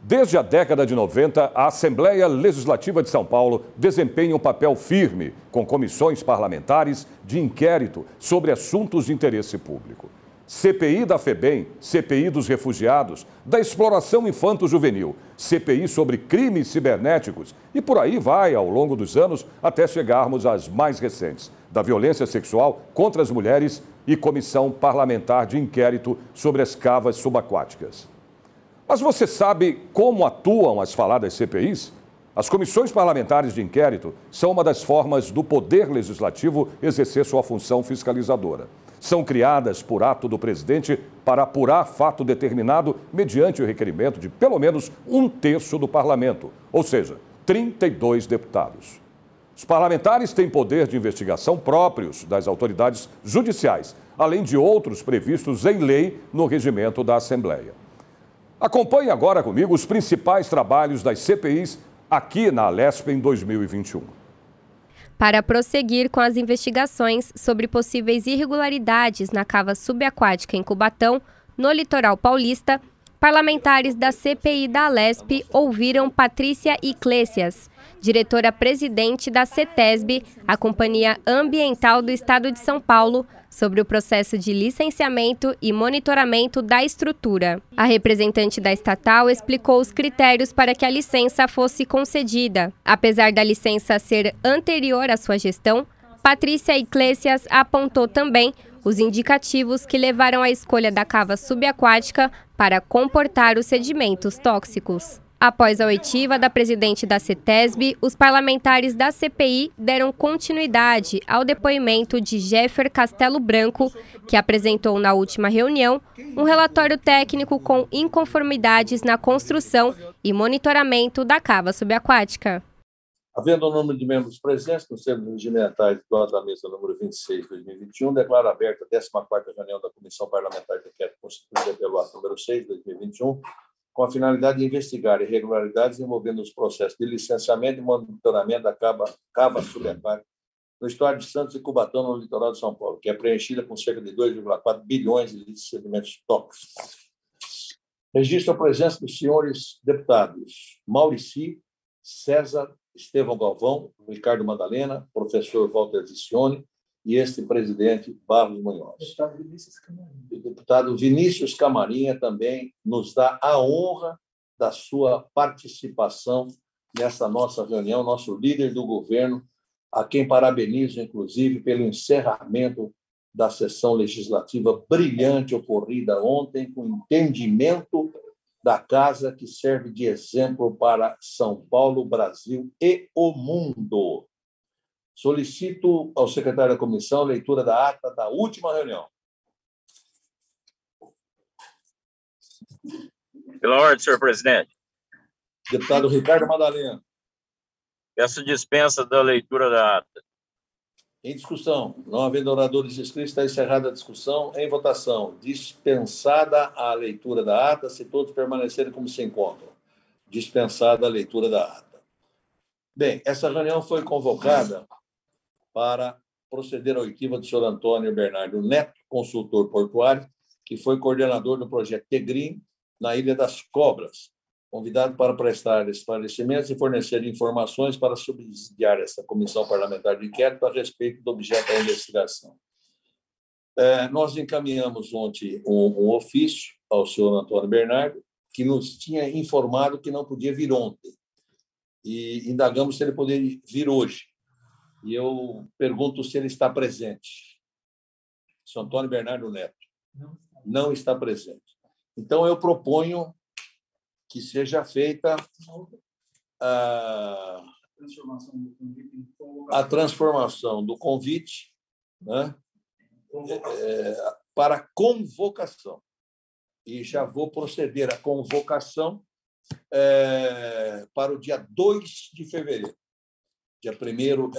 Desde a década de 90, a Assembleia Legislativa de São Paulo desempenha um papel firme com comissões parlamentares de inquérito sobre assuntos de interesse público. CPI da FEBEM, CPI dos refugiados, da exploração infanto-juvenil, CPI sobre crimes cibernéticos e por aí vai ao longo dos anos até chegarmos às mais recentes, da violência sexual contra as mulheres e comissão parlamentar de inquérito sobre as cavas subaquáticas. Mas você sabe como atuam as faladas CPIs? As comissões parlamentares de inquérito são uma das formas do Poder Legislativo exercer sua função fiscalizadora. São criadas por ato do presidente para apurar fato determinado mediante o requerimento de pelo menos 1/3 do parlamento, ou seja, 32 deputados. Os parlamentares têm poder de investigação próprios das autoridades judiciais, além de outros previstos em lei no regimento da Assembleia. Acompanhe agora comigo os principais trabalhos das CPIs aqui na Alesp em 2021. Para prosseguir com as investigações sobre possíveis irregularidades na cava subaquática em Cubatão, no litoral paulista, parlamentares da CPI da Alesp ouviram Patrícia Iclésias, diretora-presidente da CETESB, a Companhia Ambiental do Estado de São Paulo, sobre o processo de licenciamento e monitoramento da estrutura. A representante da estatal explicou os critérios para que a licença fosse concedida. Apesar da licença ser anterior à sua gestão, Patrícia Iclésias apontou também os indicativos que levaram à escolha da cava subaquática para comportar os sedimentos tóxicos. Após a oitiva da presidente da CETESB, os parlamentares da CPI deram continuidade ao depoimento de Jeffer Castelo Branco, que apresentou na última reunião um relatório técnico com inconformidades na construção e monitoramento da cava subaquática. Havendo o número de membros presentes nos termos regimentais do ato da mesa número 26 de 2021, declaro aberta a 14ª reunião da Comissão Parlamentar de Inquérito constituída pelo ato número 6 de 2021, com a finalidade de investigar irregularidades envolvendo os processos de licenciamento e monitoramento da cava subaquática no estado de Santos e Cubatão, no litoral de São Paulo, que é preenchida com cerca de 2,4 bilhões de litros de sedimentos tóxicos. Registro a presença dos senhores deputados Maurici, César, Estevão Galvão, Ricardo Madalena, professor Walter Zicione e este presidente Barros Munhoz. O deputado Vinícius Camarinha também nos dá a honra da sua participação nessa nossa reunião, nosso líder do governo, a quem parabenizo, inclusive, pelo encerramento da sessão legislativa brilhante ocorrida ontem, com entendimento da casa que serve de exemplo para São Paulo, Brasil e o mundo. Solicito ao secretário da comissão a leitura da ata da última reunião. Pela ordem, senhor presidente. Deputado Ricardo Madalena. Peço dispensa da leitura da ata. Em discussão. Não havendo oradores inscritos, está encerrada a discussão. Em votação. Dispensada a leitura da ata, se todos permanecerem como se encontram. Dispensada a leitura da ata. Bem, essa reunião foi convocada para proceder à oitiva do senhor Antônio Bernardo Neto, consultor portuário, que foi coordenador do projeto Tegrim, na Ilha das Cobras, convidado para prestar esclarecimentos e fornecer informações para subsidiar essa comissão parlamentar de inquérito a respeito do objeto da investigação. Nós encaminhamos ontem um ofício ao senhor Antônio Bernardo, que nos tinha informado que não podia vir ontem, e indagamos se ele poderia vir hoje. E eu pergunto se ele está presente. Sr. Antônio Bernardo Neto não está presente. Então, eu proponho que seja feita a transformação do convite, né, para convocação. E já vou proceder à convocação para o dia 2 de fevereiro. Dia 1º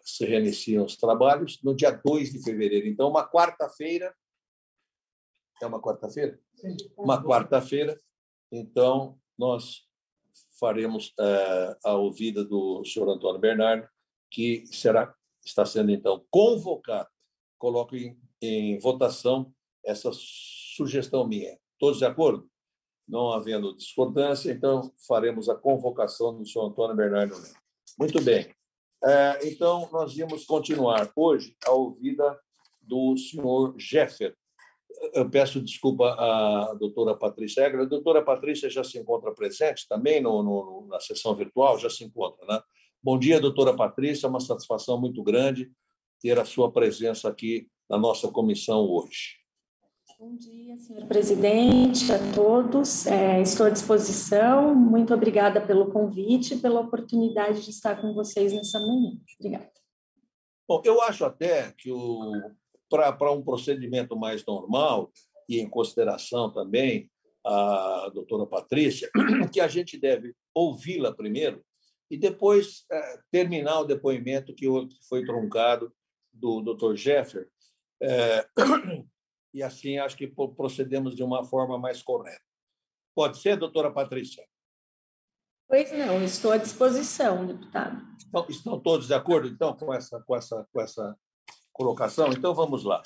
se reiniciam os trabalhos, no dia 2 de fevereiro. Então, uma quarta-feira. É uma quarta-feira? Sim. Uma quarta-feira. Então, nós faremos a ouvida do senhor Antônio Bernardo, que está sendo, então, convocado. Coloco em votação essa sugestão minha. Todos de acordo? Não havendo discordância, então faremos a convocação do senhor Antônio Bernardo Neto. Muito bem. Então, nós íamos continuar hoje a ouvida do senhor Jeffer. Eu peço desculpa à doutora Patrícia Egger. A doutora Patrícia já se encontra presente também na sessão virtual? Já se encontra, né? Bom dia, doutora Patrícia. É uma satisfação muito grande ter a sua presença aqui na nossa comissão hoje. Bom dia, senhor presidente, a todos. Estou à disposição. Muito obrigada pelo convite e pela oportunidade de estar com vocês nessa manhã. Obrigada. Bom, eu acho até que para um procedimento mais normal e em consideração também a doutora Patrícia, que a gente deve ouvi-la primeiro e depois terminar o depoimento que foi truncado do doutor Jeffer. E assim acho que procedemos de uma forma mais correta. Pode ser, doutora Patrícia? Pois não, estou à disposição, deputado. Estão todos de acordo, então, com essa colocação? Então, vamos lá.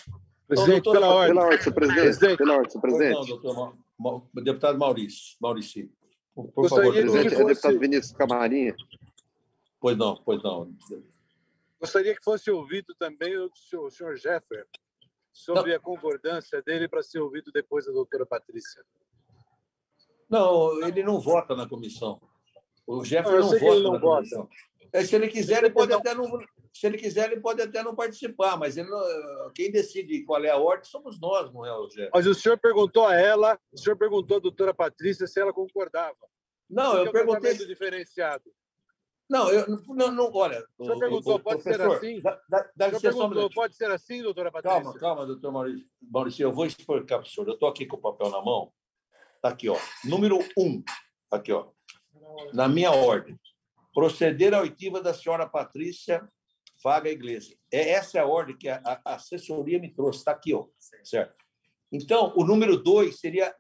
Presidente, então, pela ordem, senhor presidente. Pela ordem, senhor presidente. Não, doutor deputado Maurício. Por favor, presidente. É deputado Vinícius Camarinha. Pois não. Gostaria que fosse ouvido também o senhor Jeffer, sobre a concordância dele para ser ouvido depois da doutora Patrícia. Não, ele não vota na comissão. O Jeffer não vota na comissão. Se ele quiser, ele pode até não. Se ele quiser, ele pode até não participar, mas quem decide qual é a ordem somos nós, não é o Jeffer. Mas o senhor perguntou a ela, o senhor perguntou à doutora Patrícia se ela concordava. Não, eu perguntei. Diferenciado. Não, olha. O senhor perguntou, pode ser assim? Dá licença, pode ser assim, doutora Patrícia? Calma, doutor Maurício, eu vou explicar para o senhor. Eu estou aqui com o papel na mão. Está aqui, ó. Número 1, aqui, ó. Na minha ordem. Proceder à oitiva da senhora Patrícia Faga Iglesias. Essa é a ordem que a assessoria me trouxe. Está aqui, ó. Certo? Então, o número 2 seria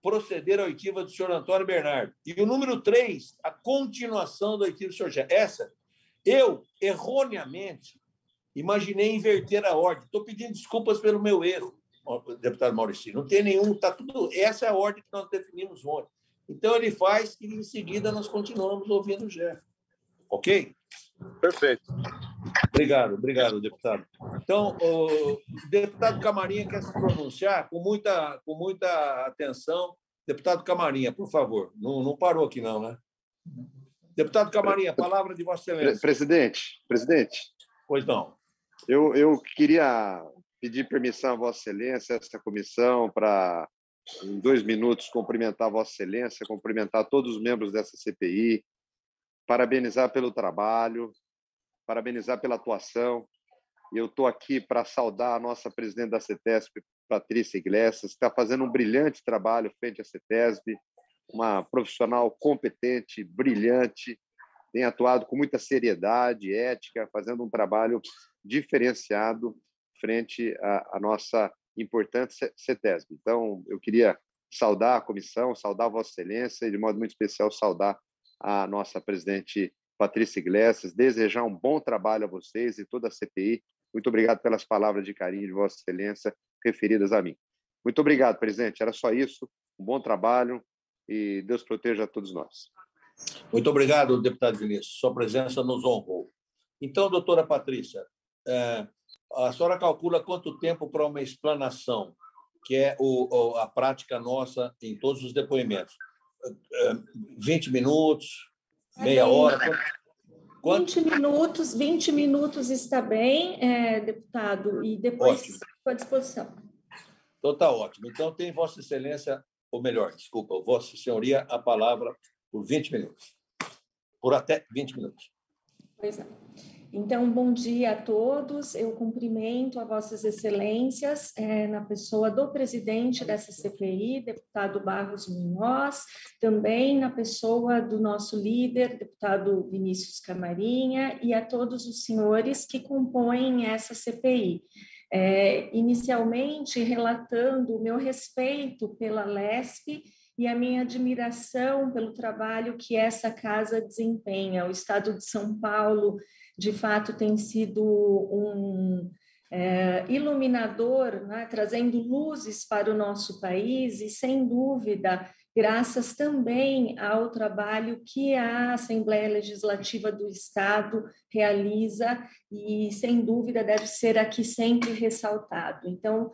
proceder à oitiva do senhor Antônio Bernardo. E o número 3, a continuação da oitiva do senhor Jé. Essa, eu, erroneamente, imaginei inverter a ordem. Estou pedindo desculpas pelo meu erro, deputado Maurício. Não tem nenhum, está tudo. Essa é a ordem que nós definimos ontem. Então, ele faz e, em seguida, nós continuamos ouvindo o Jefferson. Ok? Perfeito. Obrigado, deputado. Então, o deputado Camarinha quer se pronunciar com muita atenção. Deputado Camarinha, por favor. Não parou aqui, não, né? Deputado Camarinha, a palavra de Vossa Excelência. Presidente. Pois não. Eu queria pedir permissão a Vossa Excelência, essa comissão, para, em 2 minutos, cumprimentar Vossa Excelência, cumprimentar todos os membros dessa CPI, parabenizar pelo trabalho, parabenizar pela atuação. Eu estou aqui para saudar a nossa presidente da CETESB, Patrícia Iglesias, que está fazendo um brilhante trabalho frente à CETESB, uma profissional competente, brilhante, tem atuado com muita seriedade, ética, fazendo um trabalho diferenciado frente à nossa importante CETESB. Então, eu queria saudar a comissão, saudar Vossa Excelência e, de modo muito especial, saudar a nossa presidente Patrícia Iglesias, desejar um bom trabalho a vocês e toda a CPI. Muito obrigado pelas palavras de carinho de Vossa Excelência referidas a mim. Muito obrigado, presidente. Era só isso. Um bom trabalho e Deus proteja a todos nós. Muito obrigado, deputado Vinícius. Sua presença nos honrou. Então, doutora Patrícia, a senhora calcula quanto tempo para uma explanação, que é a prática nossa em todos os depoimentos? 20 minutos, meia hora? 20 minutos está bem, deputado, e depois estou à disposição. Então, está ótimo. Então, tem Vossa Excelência, ou melhor, desculpa, Vossa Senhoria, a palavra por 20 minutos. Por até 20 minutos. Pois não. Então, bom dia a todos. Eu cumprimento a Vossas Excelências na pessoa do presidente dessa CPI, deputado Barros Munhoz, também na pessoa do nosso líder, deputado Vinícius Camarinha, e a todos os senhores que compõem essa CPI. Inicialmente, relatando o meu respeito pela LESP e a minha admiração pelo trabalho que essa casa desempenha. O Estado de São Paulo, de fato, tem sido um iluminador, né, trazendo luzes para o nosso país e, sem dúvida, graças também ao trabalho que a Assembleia Legislativa do Estado realiza e, sem dúvida, deve ser aqui sempre ressaltado. Então,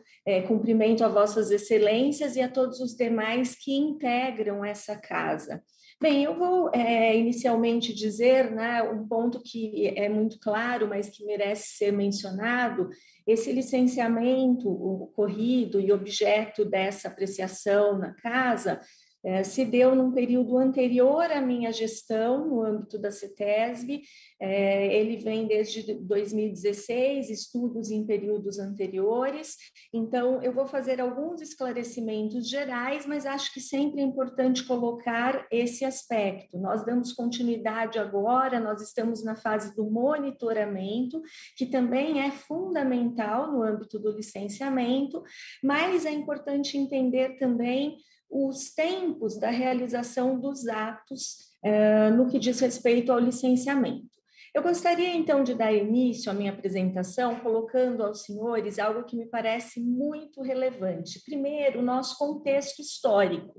cumprimento a vossas excelências e a todos os demais que integram essa casa. Bem, eu vou inicialmente dizer, né, um ponto que é muito claro, mas que merece ser mencionado. Esse licenciamento ocorrido e objeto dessa apreciação na casa se deu num período anterior à minha gestão, no âmbito da CETESB. Ele vem desde 2016, estudos em períodos anteriores. Então, eu vou fazer alguns esclarecimentos gerais, mas acho que sempre é importante colocar esse aspecto. Nós damos continuidade agora, nós estamos na fase do monitoramento, que também é fundamental no âmbito do licenciamento, mas é importante entender também os tempos da realização dos atos no que diz respeito ao licenciamento. Eu gostaria, então, de dar início à minha apresentação colocando aos senhores algo que me parece muito relevante. Primeiro, o nosso contexto histórico.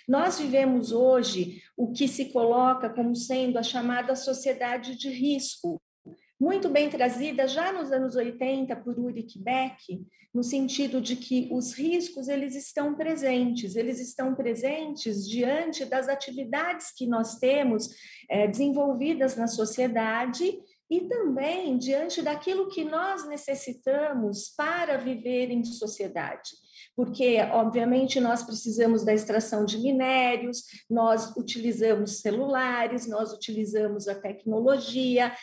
Nós vivemos hoje o que se coloca como sendo a chamada sociedade de risco, muito bem trazida já nos anos 80 por Ulrich Beck, no sentido de que os riscos eles estão presentes diante das atividades que nós temos desenvolvidas na sociedade e também diante daquilo que nós necessitamos para viver em sociedade. Porque, obviamente, nós precisamos da extração de minérios, nós utilizamos celulares, nós utilizamos a tecnologia.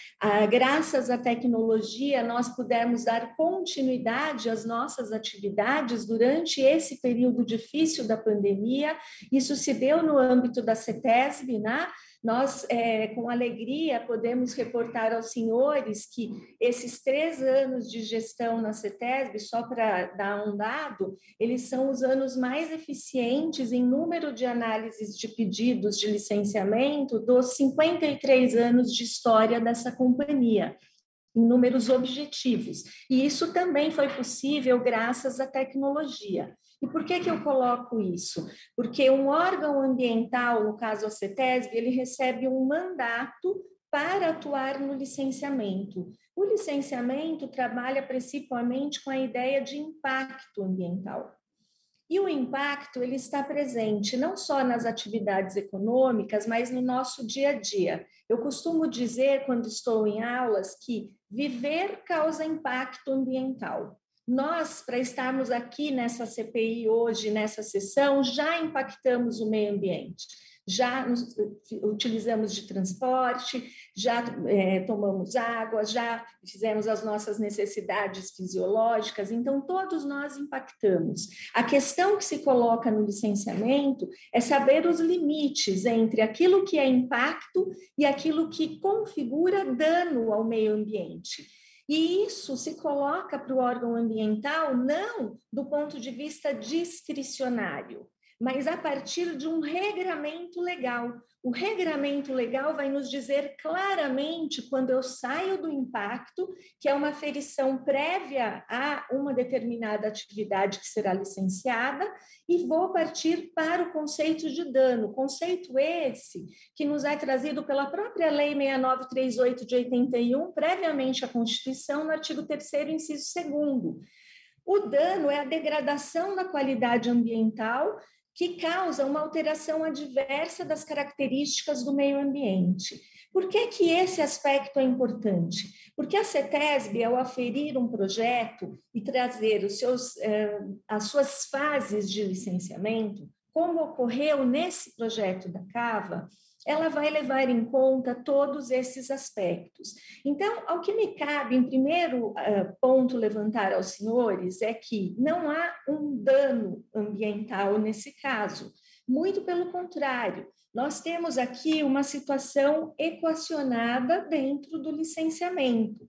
Graças à tecnologia, nós pudemos dar continuidade às nossas atividades durante esse período difícil da pandemia. Isso se deu no âmbito da CETESB, né? Nós, com alegria, podemos reportar aos senhores que esses 3 anos de gestão na CETESB, só para dar um dado, eles são os anos mais eficientes em número de análises de pedidos de licenciamento dos 53 anos de história dessa companhia, em números objetivos. E isso também foi possível graças à tecnologia. E por que eu coloco isso? Porque um órgão ambiental, no caso a CETESB, ele recebe um mandato para atuar no licenciamento. O licenciamento trabalha principalmente com a ideia de impacto ambiental. E o impacto ele está presente não só nas atividades econômicas, mas no nosso dia a dia. Eu costumo dizer, quando estou em aulas, que viver causa impacto ambiental. Nós, para estarmos aqui nessa CPI hoje, nessa sessão, já impactamos o meio ambiente. Já nos utilizamos de transporte, já tomamos água, já fizemos as nossas necessidades fisiológicas, então todos nós impactamos. A questão que se coloca no licenciamento é saber os limites entre aquilo que é impacto e aquilo que configura dano ao meio ambiente. E isso se coloca para o órgão ambiental não do ponto de vista discricionário, mas a partir de um regramento legal. O regramento legal vai nos dizer claramente, quando eu saio do impacto, que é uma aferição prévia a uma determinada atividade que será licenciada, e vou partir para o conceito de dano, conceito esse que nos é trazido pela própria Lei 6938 de 81, previamente à Constituição, no artigo 3º, inciso 2º. O dano é a degradação da qualidade ambiental que causa uma alteração adversa das características do meio ambiente. Por que esse aspecto é importante? Porque a CETESB, ao aferir um projeto e trazer as suas fases de licenciamento, como ocorreu nesse projeto da CAVA, ela vai levar em conta todos esses aspectos. Então, ao que me cabe, em primeiro ponto, levantar aos senhores é que não há um dano ambiental nesse caso. Muito pelo contrário, nós temos aqui uma situação equacionada dentro do licenciamento.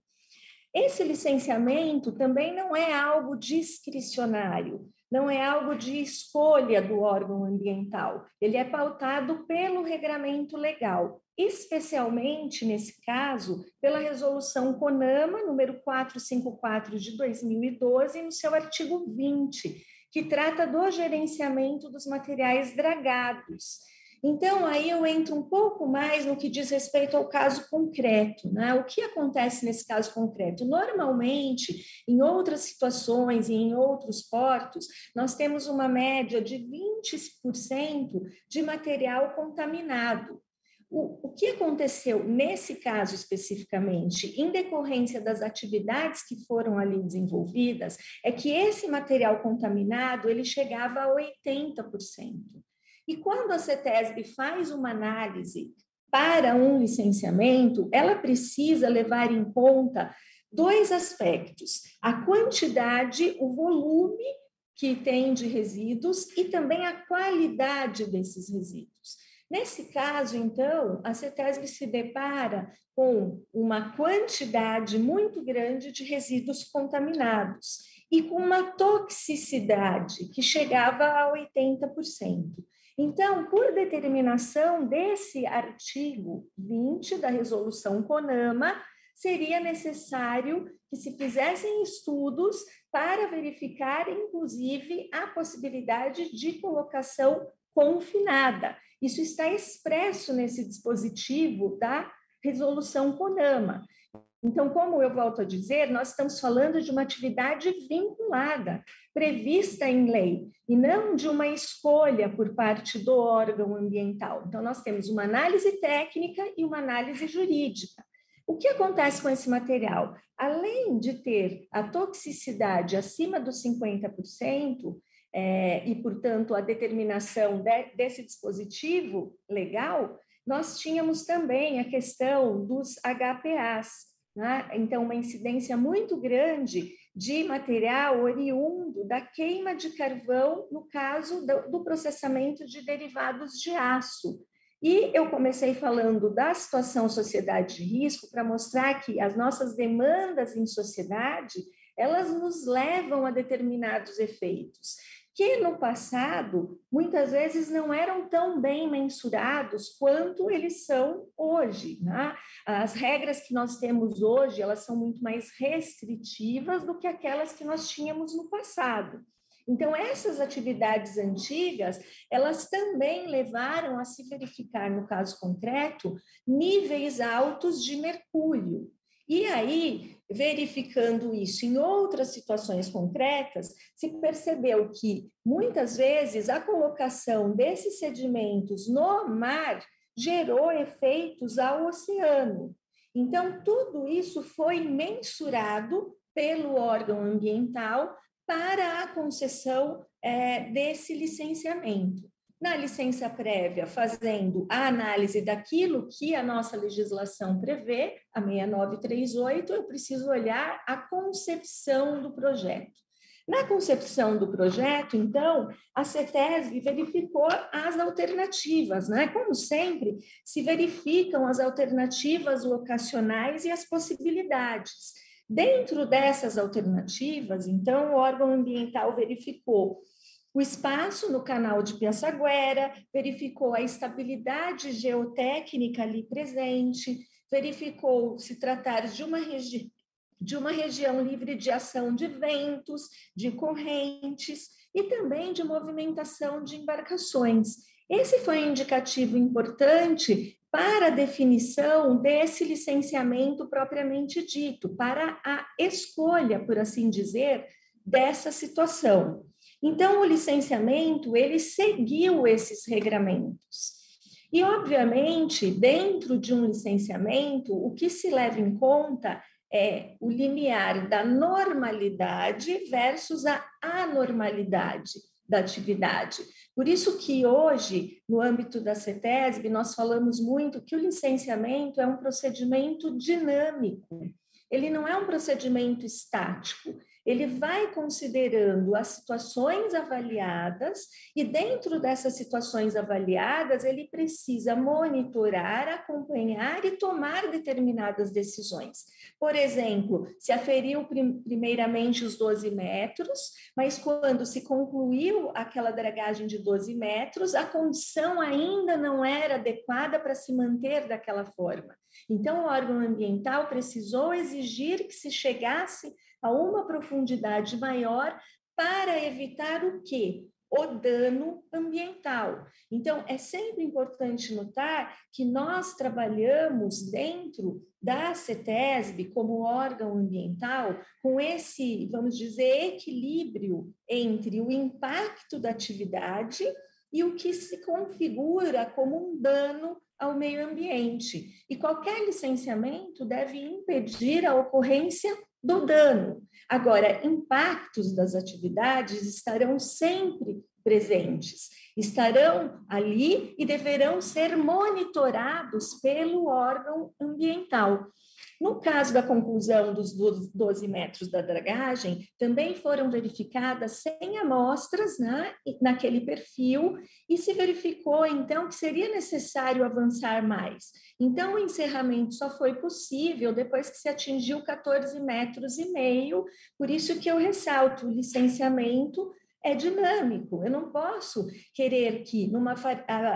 Esse licenciamento também não é algo discricionário, não é algo de escolha do órgão ambiental, ele é pautado pelo regramento legal, especialmente, nesse caso, pela resolução CONAMA, número 454 de 2012, no seu artigo 20, que trata do gerenciamento dos materiais dragados. Então, aí eu entro um pouco mais no que diz respeito ao caso concreto, né? O que acontece nesse caso concreto? Normalmente, em outras situações e em outros portos, nós temos uma média de 20% de material contaminado. O que aconteceu nesse caso especificamente, em decorrência das atividades que foram ali desenvolvidas, é que esse material contaminado ele chegava a 80%. E quando a CETESB faz uma análise para um licenciamento, ela precisa levar em conta dois aspectos: a quantidade, o volume que tem de resíduos e também a qualidade desses resíduos. Nesse caso, então, a CETESB se depara com uma quantidade muito grande de resíduos contaminados e com uma toxicidade que chegava a 80%. Então, por determinação desse artigo 20 da resolução CONAMA, seria necessário que se fizessem estudos para verificar, inclusive, a possibilidade de colocação confinada. Isso está expresso nesse dispositivo da resolução CONAMA. Então, como eu volto a dizer, nós estamos falando de uma atividade vinculada, prevista em lei, e não de uma escolha por parte do órgão ambiental. Então, nós temos uma análise técnica e uma análise jurídica. O que acontece com esse material? Além de ter a toxicidade acima dos 50%, e, portanto, a determinação desse dispositivo legal, nós tínhamos também a questão dos HPAs, né? Então, uma incidência muito grande de material oriundo da queima de carvão, no caso do processamento de derivados de aço. E eu comecei falando da situação sociedade de risco para mostrar que as nossas demandas em sociedade, elas nos levam a determinados efeitos, que no passado, muitas vezes, não eram tão bem mensurados quanto eles são hoje, né? As regras que nós temos hoje, elas são muito mais restritivas do que aquelas que nós tínhamos no passado. Então, essas atividades antigas, elas também levaram a se verificar, no caso concreto, níveis altos de mercúrio. E aí, verificando isso em outras situações concretas, se percebeu que, muitas vezes, a colocação desses sedimentos no mar gerou efeitos ao oceano. Então, tudo isso foi mensurado pelo órgão ambiental para a concessão desse licenciamento. Na licença prévia, fazendo a análise daquilo que a nossa legislação prevê, a 6938, eu preciso olhar a concepção do projeto. Na concepção do projeto, então, a CETESB verificou as alternativas, né? Como sempre, se verificam as alternativas locacionais e as possibilidades. Dentro dessas alternativas, então, o órgão ambiental verificou o espaço no canal de Piaçaguera, verificou a estabilidade geotécnica ali presente, verificou se tratar de uma região livre de ação de ventos, de correntes e também de movimentação de embarcações. Esse foi um indicativo importante para a definição desse licenciamento propriamente dito, para a escolha, por assim dizer, dessa situação. Então, o licenciamento, ele seguiu esses regramentos. E, obviamente, dentro de um licenciamento, o que se leva em conta é o limiar da normalidade versus a anormalidade da atividade. Por isso que hoje, no âmbito da CETESB, nós falamos muito que o licenciamento é um procedimento dinâmico. Ele não é um procedimento estático. Ele vai considerando as situações avaliadas e, dentro dessas situações avaliadas, ele precisa monitorar, acompanhar e tomar determinadas decisões. Por exemplo, se aferiu primeiramente os 12 metros, mas quando se concluiu aquela dragagem de 12 metros, a condição ainda não era adequada para se manter daquela forma. Então, o órgão ambiental precisou exigir que se chegasse a uma profundidade maior para evitar o quê? O dano ambiental. Então, é sempre importante notar que nós trabalhamos dentro da CETESB, como órgão ambiental, com esse, vamos dizer, equilíbrio entre o impacto da atividade e o que se configura como um dano ao meio ambiente. E qualquer licenciamento deve impedir a ocorrência do dano. Agora, impactos das atividades estarão sempre presentes, estarão ali e deverão ser monitorados pelo órgão ambiental. No caso da conclusão dos 12 metros da dragagem, também foram verificadas 100 amostras, né, naquele perfil, e se verificou, então, que seria necessário avançar mais. Então, o encerramento só foi possível depois que se atingiu 14,5 metros, por isso que eu ressalto, o licenciamento é dinâmico. Eu não posso querer que, numa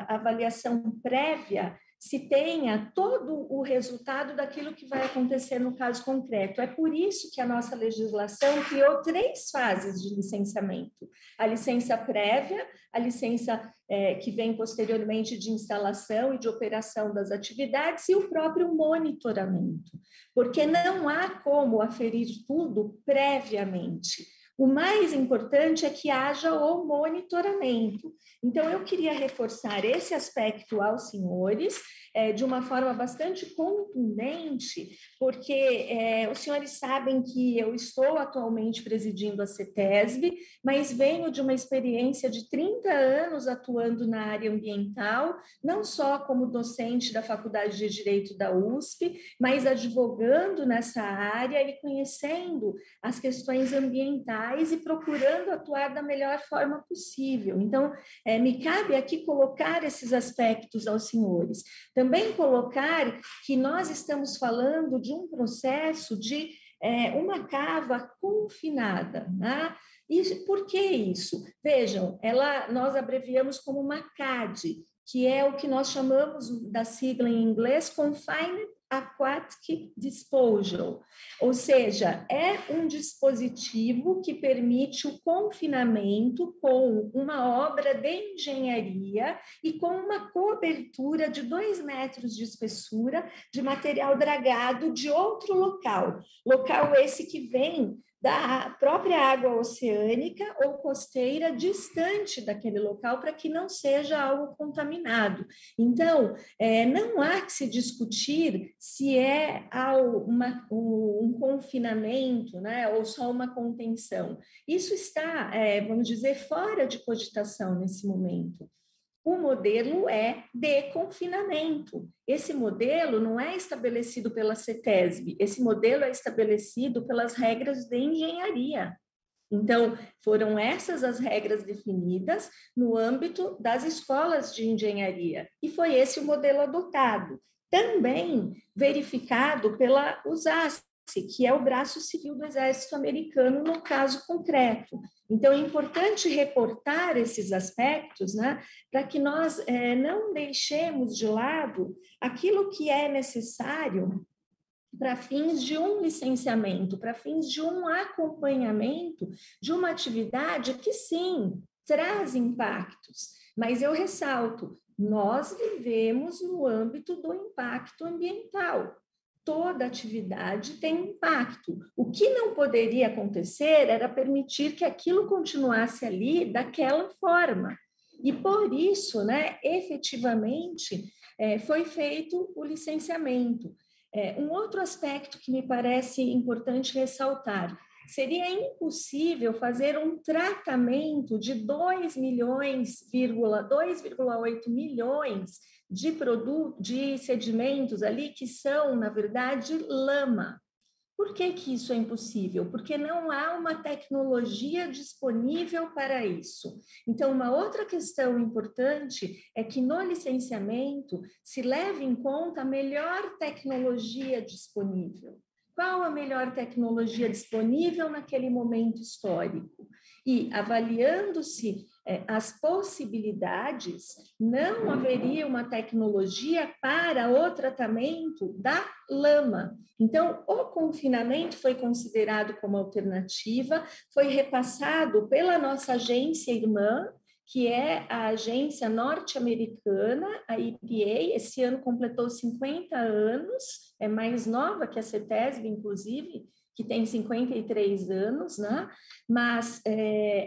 avaliação prévia, se tenha todo o resultado daquilo que vai acontecer no caso concreto. É por isso que a nossa legislação criou 3 fases de licenciamento. A licença prévia, a licença que vem posteriormente de instalação e de operação das atividades e o próprio monitoramento, porque não há como aferir tudo previamente. O mais importante é que haja o monitoramento. Então, eu queria reforçar esse aspecto aos senhores, de uma forma bastante contundente, porque os senhores sabem que eu estou atualmente presidindo a CETESB, mas venho de uma experiência de 30 anos atuando na área ambiental, não só como docente da Faculdade de Direito da USP, mas advogando nessa área e conhecendo as questões ambientais e procurando atuar da melhor forma possível. Então, me cabe aqui colocar esses aspectos aos senhores. Também colocar que nós estamos falando de um processo de uma cava confinada, né? E por que isso? Vejam, nós abreviamos como uma CAD, que é o que nós chamamos da sigla em inglês Confined Aquatic Disposal, ou seja, é um dispositivo que permite o confinamento com uma obra de engenharia e com uma cobertura de 2 metros de espessura de material dragado de outro local esse que vem da própria água oceânica ou costeira distante daquele local para que não seja algo contaminado. Então, não há que se discutir se é um confinamento, né, ou só uma contenção. Isso está, vamos dizer, fora de cogitação nesse momento. O modelo é de confinamento. Esse modelo não é estabelecido pela CETESB, esse modelo é estabelecido pelas regras de engenharia. Então, foram essas as regras definidas no âmbito das escolas de engenharia, e foi esse o modelo adotado. Também verificado pela USASC, que é o braço civil do Exército Americano no caso concreto. Então, é importante reportar esses aspectos, né, para que nós não deixemos de lado aquilo que é necessário para fins de um licenciamento, para fins de um acompanhamento de uma atividade que, sim, traz impactos. Mas eu ressalto, nós vivemos no âmbito do impacto ambiental. Toda atividade tem impacto. O que não poderia acontecer era permitir que aquilo continuasse ali daquela forma. E por isso, né, efetivamente, foi feito o licenciamento. Um outro aspecto que me parece importante ressaltar, seria impossível fazer um tratamento de 2,8 milhões de sedimentos ali que são, na verdade, lama. Por que isso é impossível? Porque não há uma tecnologia disponível para isso. Então, uma outra questão importante é que no licenciamento se leve em conta a melhor tecnologia disponível. Qual a melhor tecnologia disponível naquele momento histórico? E avaliando-se as possibilidades, não haveria uma tecnologia para o tratamento da lama. Então, o confinamento foi considerado como alternativa, foi repassado pela nossa agência irmã, que é a agência norte-americana, a EPA. Esse ano completou 50 anos, é mais nova que a CETESB, inclusive, que tem 53 anos, né? Mas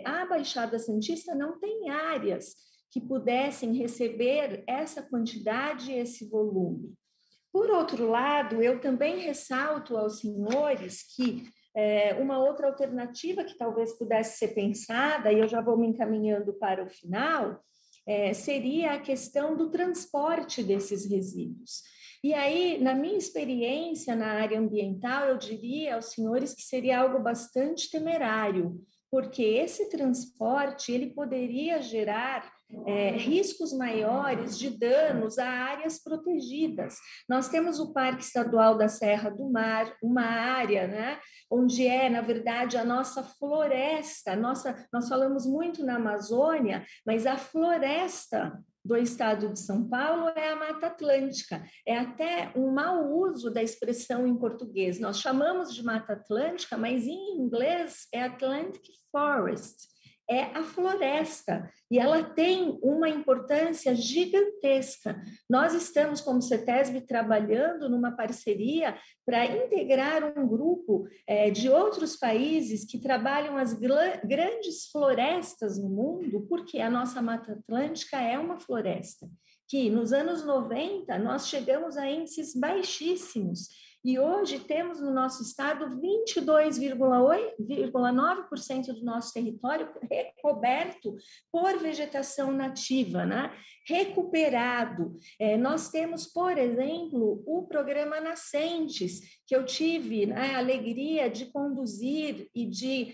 a Baixada Santista não tem áreas que pudessem receber essa quantidade, esse volume. Por outro lado, eu também ressalto aos senhores que uma outra alternativa que talvez pudesse ser pensada, e eu já vou me encaminhando para o final, seria a questão do transporte desses resíduos. E aí, na minha experiência na área ambiental, eu diria aos senhores que seria algo bastante temerário, porque esse transporte ele poderia gerar riscos maiores de danos a áreas protegidas. Nós temos o Parque Estadual da Serra do Mar, uma área, né, onde na verdade, a nossa floresta, nós falamos muito na Amazônia, mas a floresta do estado de São Paulo é a Mata Atlântica. É até um mau uso da expressão em português. Nós chamamos de Mata Atlântica, mas em inglês é Atlantic Forest. É a floresta, e ela tem uma importância gigantesca. Nós estamos, como CETESB, trabalhando numa parceria para integrar um grupo de outros países que trabalham as grandes florestas no mundo, porque a nossa Mata Atlântica é uma floresta, que nos anos 90 nós chegamos a índices baixíssimos, e hoje temos no nosso estado 22,9% do nosso território recoberto por vegetação nativa, né? Recuperado. Nós temos, por exemplo, o programa Nascentes, que eu tive a alegria de conduzir e de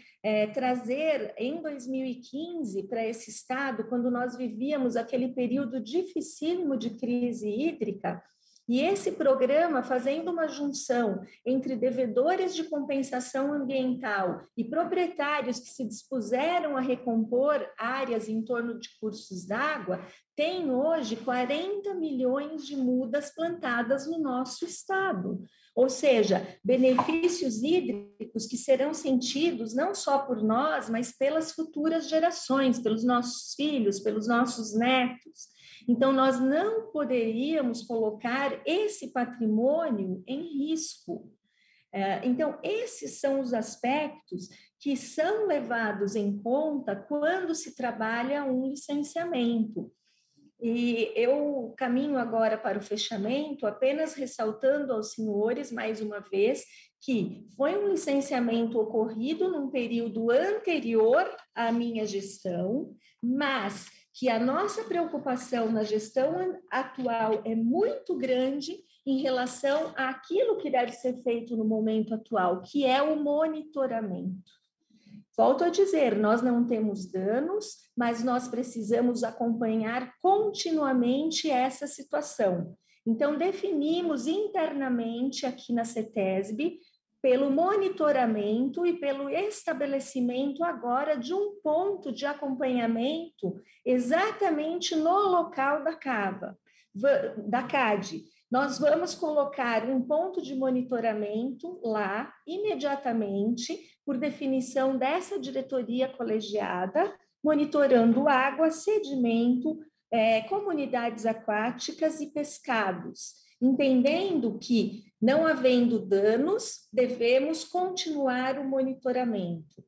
trazer em 2015 para esse estado, quando nós vivíamos aquele período dificílimo de crise hídrica. E esse programa, fazendo uma junção entre devedores de compensação ambiental e proprietários que se dispuseram a recompor áreas em torno de cursos d'água, tem hoje 40 milhões de mudas plantadas no nosso estado. Ou seja, benefícios hídricos que serão sentidos não só por nós, mas pelas futuras gerações, pelos nossos filhos, pelos nossos netos. Então, nós não poderíamos colocar esse patrimônio em risco. Então, esses são os aspectos que são levados em conta quando se trabalha um licenciamento. E eu caminho agora para o fechamento, apenas ressaltando aos senhores, mais uma vez, que foi um licenciamento ocorrido num período anterior à minha gestão, mas que a nossa preocupação na gestão atual é muito grande em relação àquilo que deve ser feito no momento atual, que é o monitoramento. Volto a dizer, nós não temos danos, mas nós precisamos acompanhar continuamente essa situação. Então, definimos internamente aqui na CETESB pelo monitoramento e pelo estabelecimento agora de um ponto de acompanhamento exatamente no local da CAD. Nós vamos colocar um ponto de monitoramento lá imediatamente, por definição dessa diretoria colegiada, monitorando água, sedimento, comunidades aquáticas e pescados, entendendo que, não havendo danos, devemos continuar o monitoramento.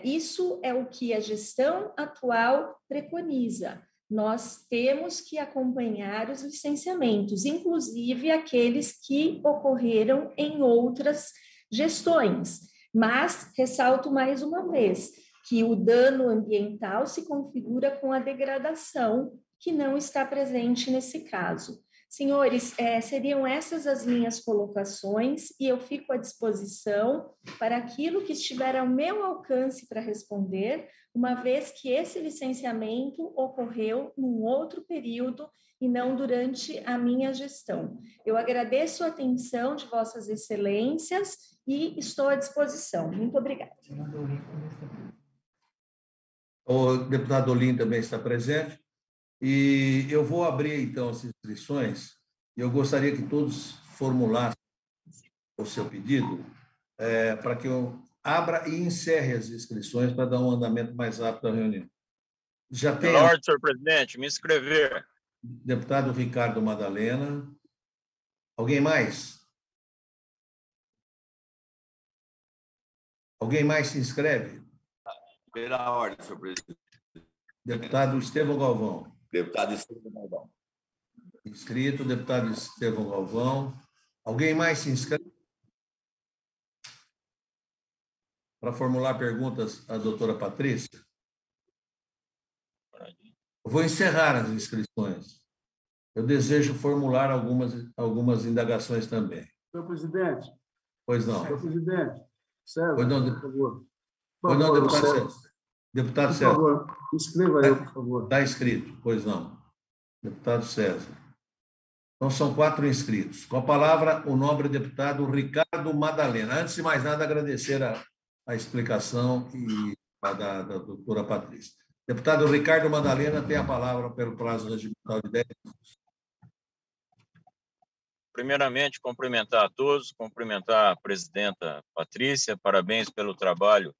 Isso é o que a gestão atual preconiza. Nós temos que acompanhar os licenciamentos, inclusive aqueles que ocorreram em outras gestões. Mas, ressalto mais uma vez, que o dano ambiental se configura com a degradação, que não está presente nesse caso. Senhores, seriam essas as minhas colocações e eu fico à disposição para aquilo que estiver ao meu alcance para responder, uma vez que esse licenciamento ocorreu num outro período e não durante a minha gestão. Eu agradeço a atenção de vossas excelências e estou à disposição. Muito obrigada. O deputado Olim também está presente. E eu vou abrir, então, as inscrições. Eu gostaria que todos formulassem o seu pedido para que eu abra e encerre as inscrições para dar um andamento mais rápido à reunião. Já tem... Pela ordem, senhor presidente, me inscrever. Deputado Ricardo Madalena. Alguém mais? Alguém mais se inscreve? Pela ordem, senhor presidente. Deputado Estevão Galvão. Deputado Estevão Galvão. Inscrito, deputado Estevão Galvão. Alguém mais se inscreve? Para formular perguntas à doutora Patrícia? Eu vou encerrar as inscrições. Eu desejo formular algumas indagações também. Senhor presidente. Pois não. Senhor presidente. César, pois não, por favor. Pois não, deputado César. Deputado César. Por favor, inscreva eu, por favor. Está inscrito, pois não. Deputado César. Então, são 4 inscritos. Com a palavra, o nobre deputado Ricardo Madalena. Antes de mais nada, agradecer a explicação da doutora Patrícia. Deputado Ricardo Madalena tem a palavra pelo prazo regimental de 10 minutos. Primeiramente, cumprimentar a todos, cumprimentar a presidenta Patrícia, parabéns pelo trabalho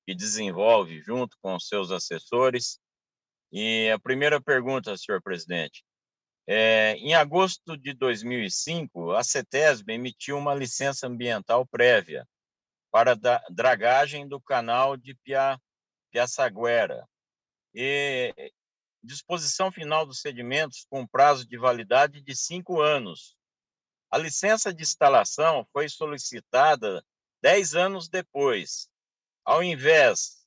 que desenvolve junto com os seus assessores. E a primeira pergunta, senhor presidente. Em agosto de 2005, a CETESB emitiu uma licença ambiental prévia para a dragagem do canal de Piaçaguera e disposição final dos sedimentos com prazo de validade de 5 anos. A licença de instalação foi solicitada 10 anos depois. Ao invés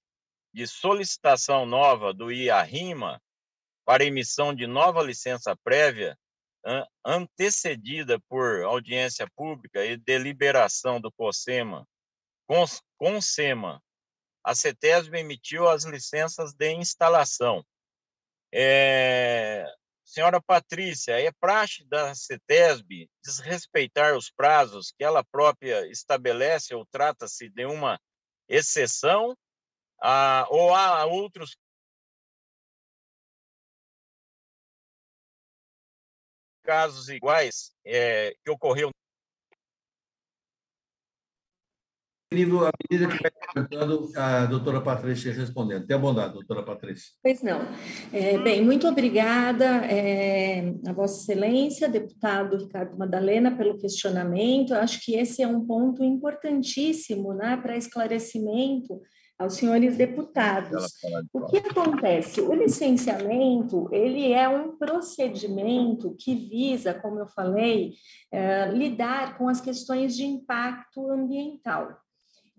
de solicitação nova do IARIMA para emissão de nova licença prévia, antecedida por audiência pública e deliberação do CONSEMA, a CETESB emitiu as licenças de instalação. Senhora Patrícia, é praxe da CETESB desrespeitar os prazos que ela própria estabelece ou trata-se de uma exceção ou há outros casos iguais que ocorreu? À medida que vai comentando, a doutora Patrícia respondendo. Tenha bondade, doutora Patrícia. Pois não. Bem, muito obrigada a Vossa Excelência, deputado Ricardo Madalena, pelo questionamento. Eu acho que esse é um ponto importantíssimo, né, para esclarecimento aos senhores deputados. O que acontece? O licenciamento, ele é um procedimento que visa, como eu falei, lidar com as questões de impacto ambiental.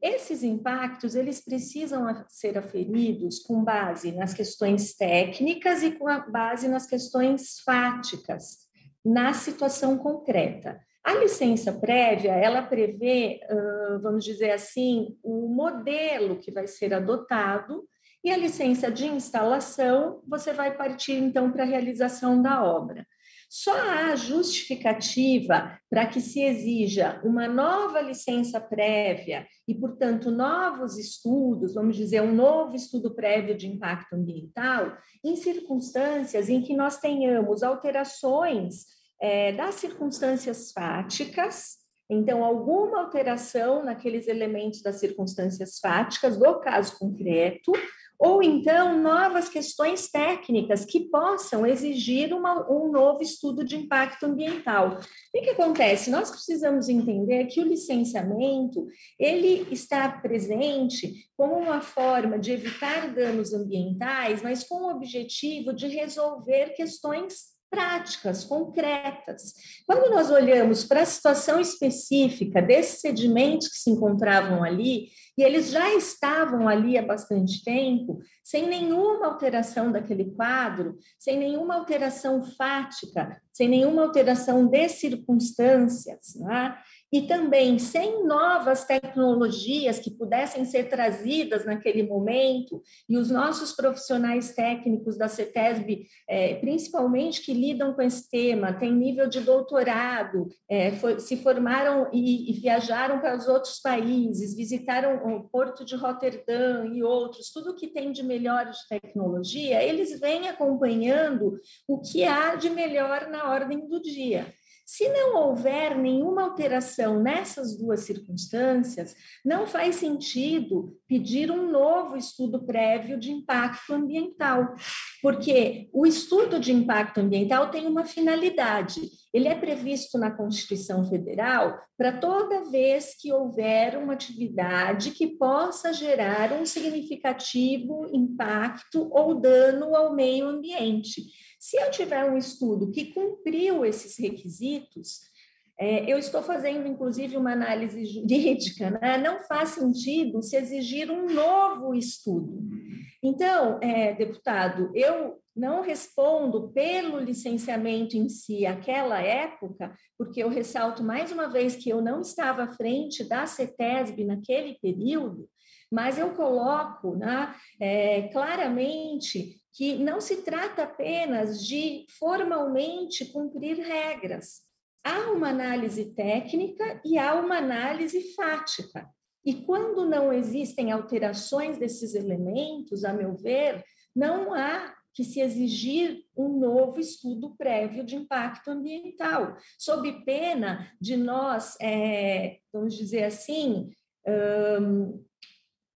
Esses impactos, eles precisam ser aferidos com base nas questões técnicas e com a base nas questões fáticas, na situação concreta. A licença prévia, ela prevê, vamos dizer assim, o modelo que vai ser adotado, e a licença de instalação, você vai partir, então, para a realização da obra. Só há justificativa para que se exija uma nova licença prévia e, portanto, novos estudos, vamos dizer, um novo estudo prévio de impacto ambiental, em circunstâncias em que nós tenhamos alterações das circunstâncias fáticas, então, alguma alteração naqueles elementos das circunstâncias fáticas do caso concreto, ou então novas questões técnicas que possam exigir um novo estudo de impacto ambiental. O que acontece? Nós precisamos entender que o licenciamento, ele está presente como uma forma de evitar danos ambientais, mas com o objetivo de resolver questões práticas, concretas. Quando nós olhamos para a situação específica desses sedimentos que se encontravam ali, e eles já estavam ali há bastante tempo, sem nenhuma alteração daquele quadro, sem nenhuma alteração fática, sem nenhuma alteração de circunstâncias, né? E também, sem novas tecnologias que pudessem ser trazidas naquele momento, e os nossos profissionais técnicos da CETESB, principalmente que lidam com esse tema, têm nível de doutorado, se formaram e viajaram para os outros países, visitaram o Porto de Roterdã e outros, tudo que tem de melhor de tecnologia, eles vêm acompanhando o que há de melhor na ordem do dia. Se não houver nenhuma alteração nessas duas circunstâncias, não faz sentido pedir um novo estudo prévio de impacto ambiental, porque o estudo de impacto ambiental tem uma finalidade. Ele é previsto na Constituição Federal para toda vez que houver uma atividade que possa gerar um significativo impacto ou dano ao meio ambiente. Se eu tiver um estudo que cumpriu esses requisitos, eu estou fazendo, inclusive, uma análise jurídica, né? Não faz sentido se exigir um novo estudo. Então, deputado, eu não respondo pelo licenciamento em si aquela época, porque eu ressalto mais uma vez que eu não estava à frente da CETESB naquele período, mas eu coloco, né, claramente que não se trata apenas de formalmente cumprir regras. Há uma análise técnica e há uma análise fática. E quando não existem alterações desses elementos, a meu ver, não há que se exigir um novo estudo prévio de impacto ambiental, sob pena de nós, vamos dizer assim,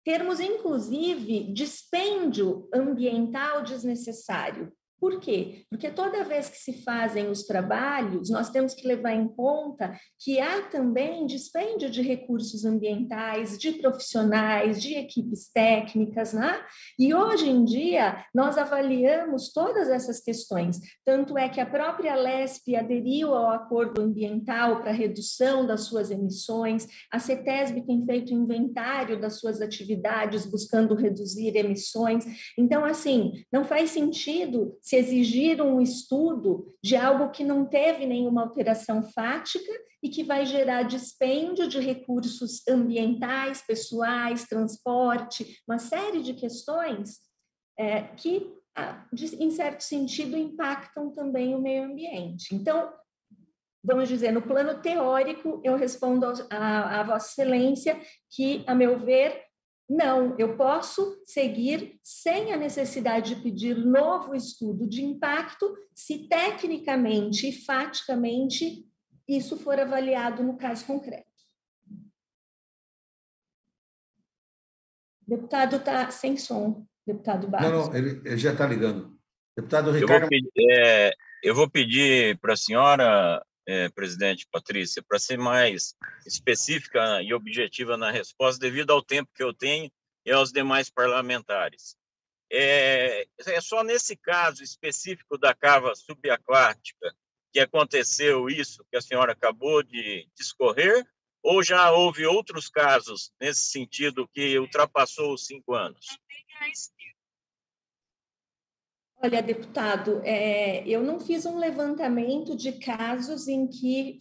termos, inclusive, dispêndio ambiental desnecessário. Por quê? Porque toda vez que se fazem os trabalhos, nós temos que levar em conta que há também dispêndio de recursos ambientais, de profissionais, de equipes técnicas, né? E hoje em dia nós avaliamos todas essas questões. Tanto é que a própria Alesp aderiu ao acordo ambiental para redução das suas emissões, a CETESB tem feito inventário das suas atividades buscando reduzir emissões. Então, assim, não faz sentido se exigir um estudo de algo que não teve nenhuma alteração fática e que vai gerar dispêndio de recursos ambientais, pessoais, transporte, uma série de questões que, em certo sentido, impactam também o meio ambiente. Então, vamos dizer, no plano teórico, eu respondo a Vossa Excelência que, a meu ver, não, eu posso seguir sem a necessidade de pedir novo estudo de impacto, se tecnicamente e faticamente isso for avaliado no caso concreto. Deputado está sem som, deputado Barros. Não, ele já está ligando. Deputado Ricardo... Eu vou pedir para a senhora, presidente Patrícia, para ser mais específica e objetiva na resposta, devido ao tempo que eu tenho e aos demais parlamentares. É só nesse caso específico da cava subaquática que aconteceu isso que a senhora acabou de discorrer, ou já houve outros casos nesse sentido que ultrapassou os 5 anos? Olha, deputado, eu não fiz um levantamento de casos em que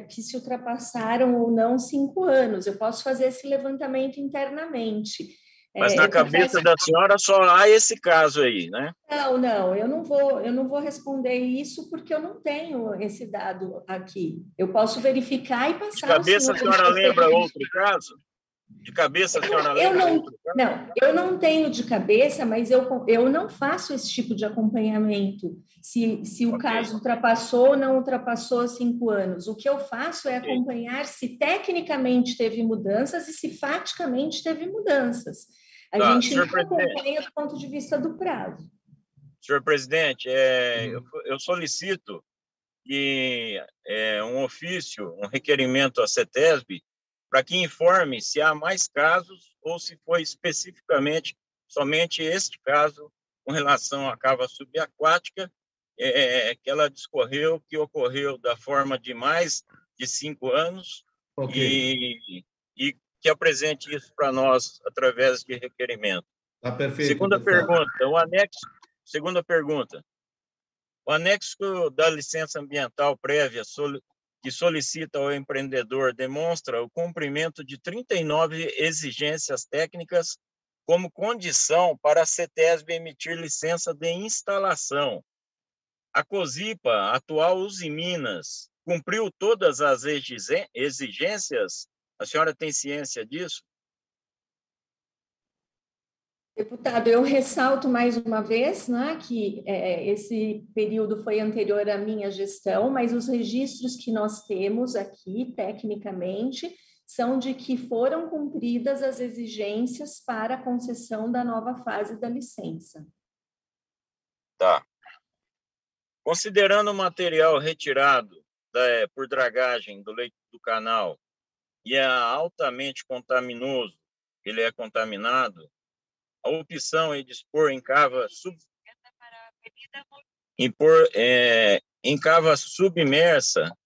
se ultrapassaram ou não 5 anos. Eu posso fazer esse levantamento internamente. Mas na cabeça da senhora só há esse caso aí, né? Não, eu não vou responder isso porque eu não tenho esse dado aqui. Eu posso verificar e passar. De cabeça a senhora lembra outro caso? De cabeça a senhora lembra outro caso? Não, eu não tenho de cabeça, mas eu não faço esse tipo de acompanhamento, se o caso ultrapassou ou não ultrapassou 5 anos. O que eu faço é acompanhar se tecnicamente teve mudanças e se faticamente teve mudanças. A gente não acompanha do ponto de vista do prazo. Senhor presidente, eu solicito que um ofício, um requerimento à CETESB, para que informe se há mais casos ou se foi especificamente somente este caso com relação à cava subaquática, que ela discorreu, que ocorreu da forma de mais de 5 anos, e que apresente isso para nós através de requerimento. Tá perfeito. Segunda pergunta, o anexo da licença ambiental prévia que solicita ao empreendedor demonstra o cumprimento de 39 exigências técnicas como condição para a CETESB emitir licença de instalação. A COSIPA, atual Usiminas, cumpriu todas as exigências? A senhora tem ciência disso? Deputado, eu ressalto mais uma vez, né, que esse período foi anterior à minha gestão, mas os registros que nós temos aqui, tecnicamente, são de que foram cumpridas as exigências para a concessão da nova fase da licença. Tá. Considerando o material retirado por dragagem do leito do canal e é altamente contaminoso, ele é contaminado, a opção é dispor em cava submersa.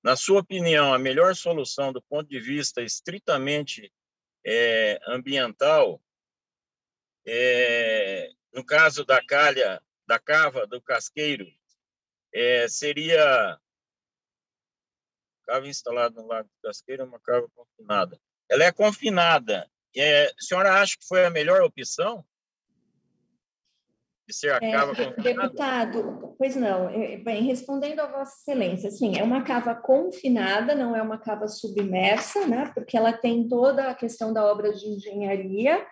Na sua opinião, a melhor solução do ponto de vista estritamente ambiental, no caso da cava do casqueiro, seria cava instalada no Lago do Casqueiro, uma cava confinada. Ela é confinada. A senhora acha que foi a melhor opção? De ser a cava confinada? Deputado, pois não. Bem, respondendo a Vossa Excelência, sim, é uma cava confinada, não é uma cava submersa, né? Porque ela tem toda a questão da obra de engenharia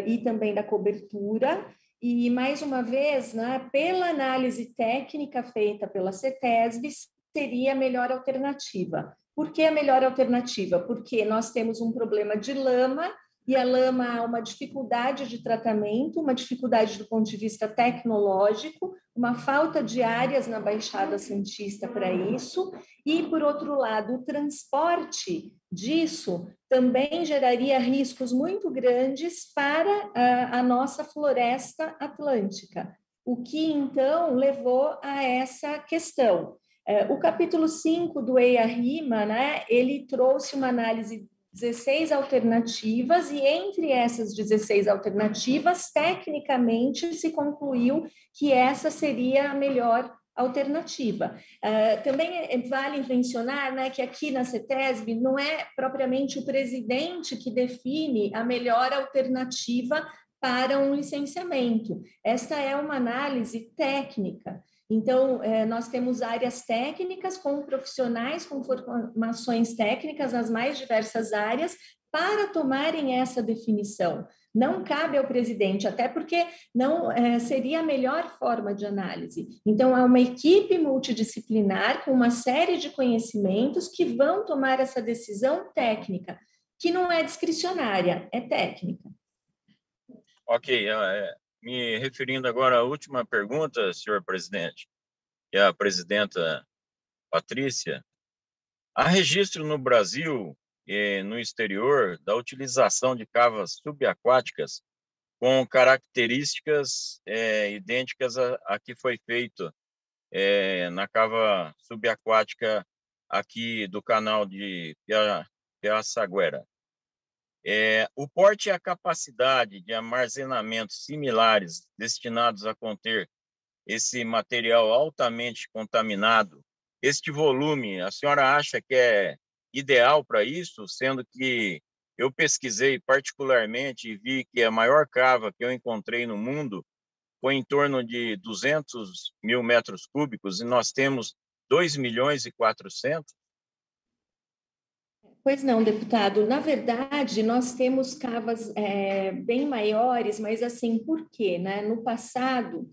e também da cobertura. E, mais uma vez, né, pela análise técnica feita pela CETESB, seria a melhor alternativa. Por que a melhor alternativa? Porque nós temos um problema de lama, e a lama há uma dificuldade de tratamento, uma dificuldade do ponto de vista tecnológico, uma falta de áreas na Baixada Santista para isso, e, por outro lado, o transporte disso também geraria riscos muito grandes para a nossa floresta atlântica, o que, então, levou a essa questão. O capítulo 5 do EIA-RIMA, né, ele trouxe uma análise de 16 alternativas, e entre essas 16 alternativas, tecnicamente, se concluiu que essa seria a melhor alternativa. Também vale mencionar, né, que aqui na CETESB não é propriamente o presidente que define a melhor alternativa para um licenciamento. Esta é uma análise técnica. Então, nós temos áreas técnicas com profissionais com formações técnicas nas mais diversas áreas para tomarem essa definição. Não cabe ao presidente, até porque não seria a melhor forma de análise. Então, há uma equipe multidisciplinar com uma série de conhecimentos que vão tomar essa decisão técnica, que não é discricionária, é técnica. Ok, me referindo agora à última pergunta, senhor presidente, e a presidenta Patrícia, há registro no Brasil e no exterior da utilização de cavas subaquáticas com características idênticas a que foi feito na cava subaquática aqui do canal de Piaçaguera. O porte e a capacidade de armazenamento similares destinados a conter esse material altamente contaminado, este volume, a senhora acha que é ideal para isso, sendo que eu pesquisei particularmente e vi que a maior cava que eu encontrei no mundo foi em torno de 200 mil metros cúbicos e nós temos 2.400.000? Pois não, deputado. Na verdade, nós temos cavas bem maiores, mas assim, por quê? Né? No passado,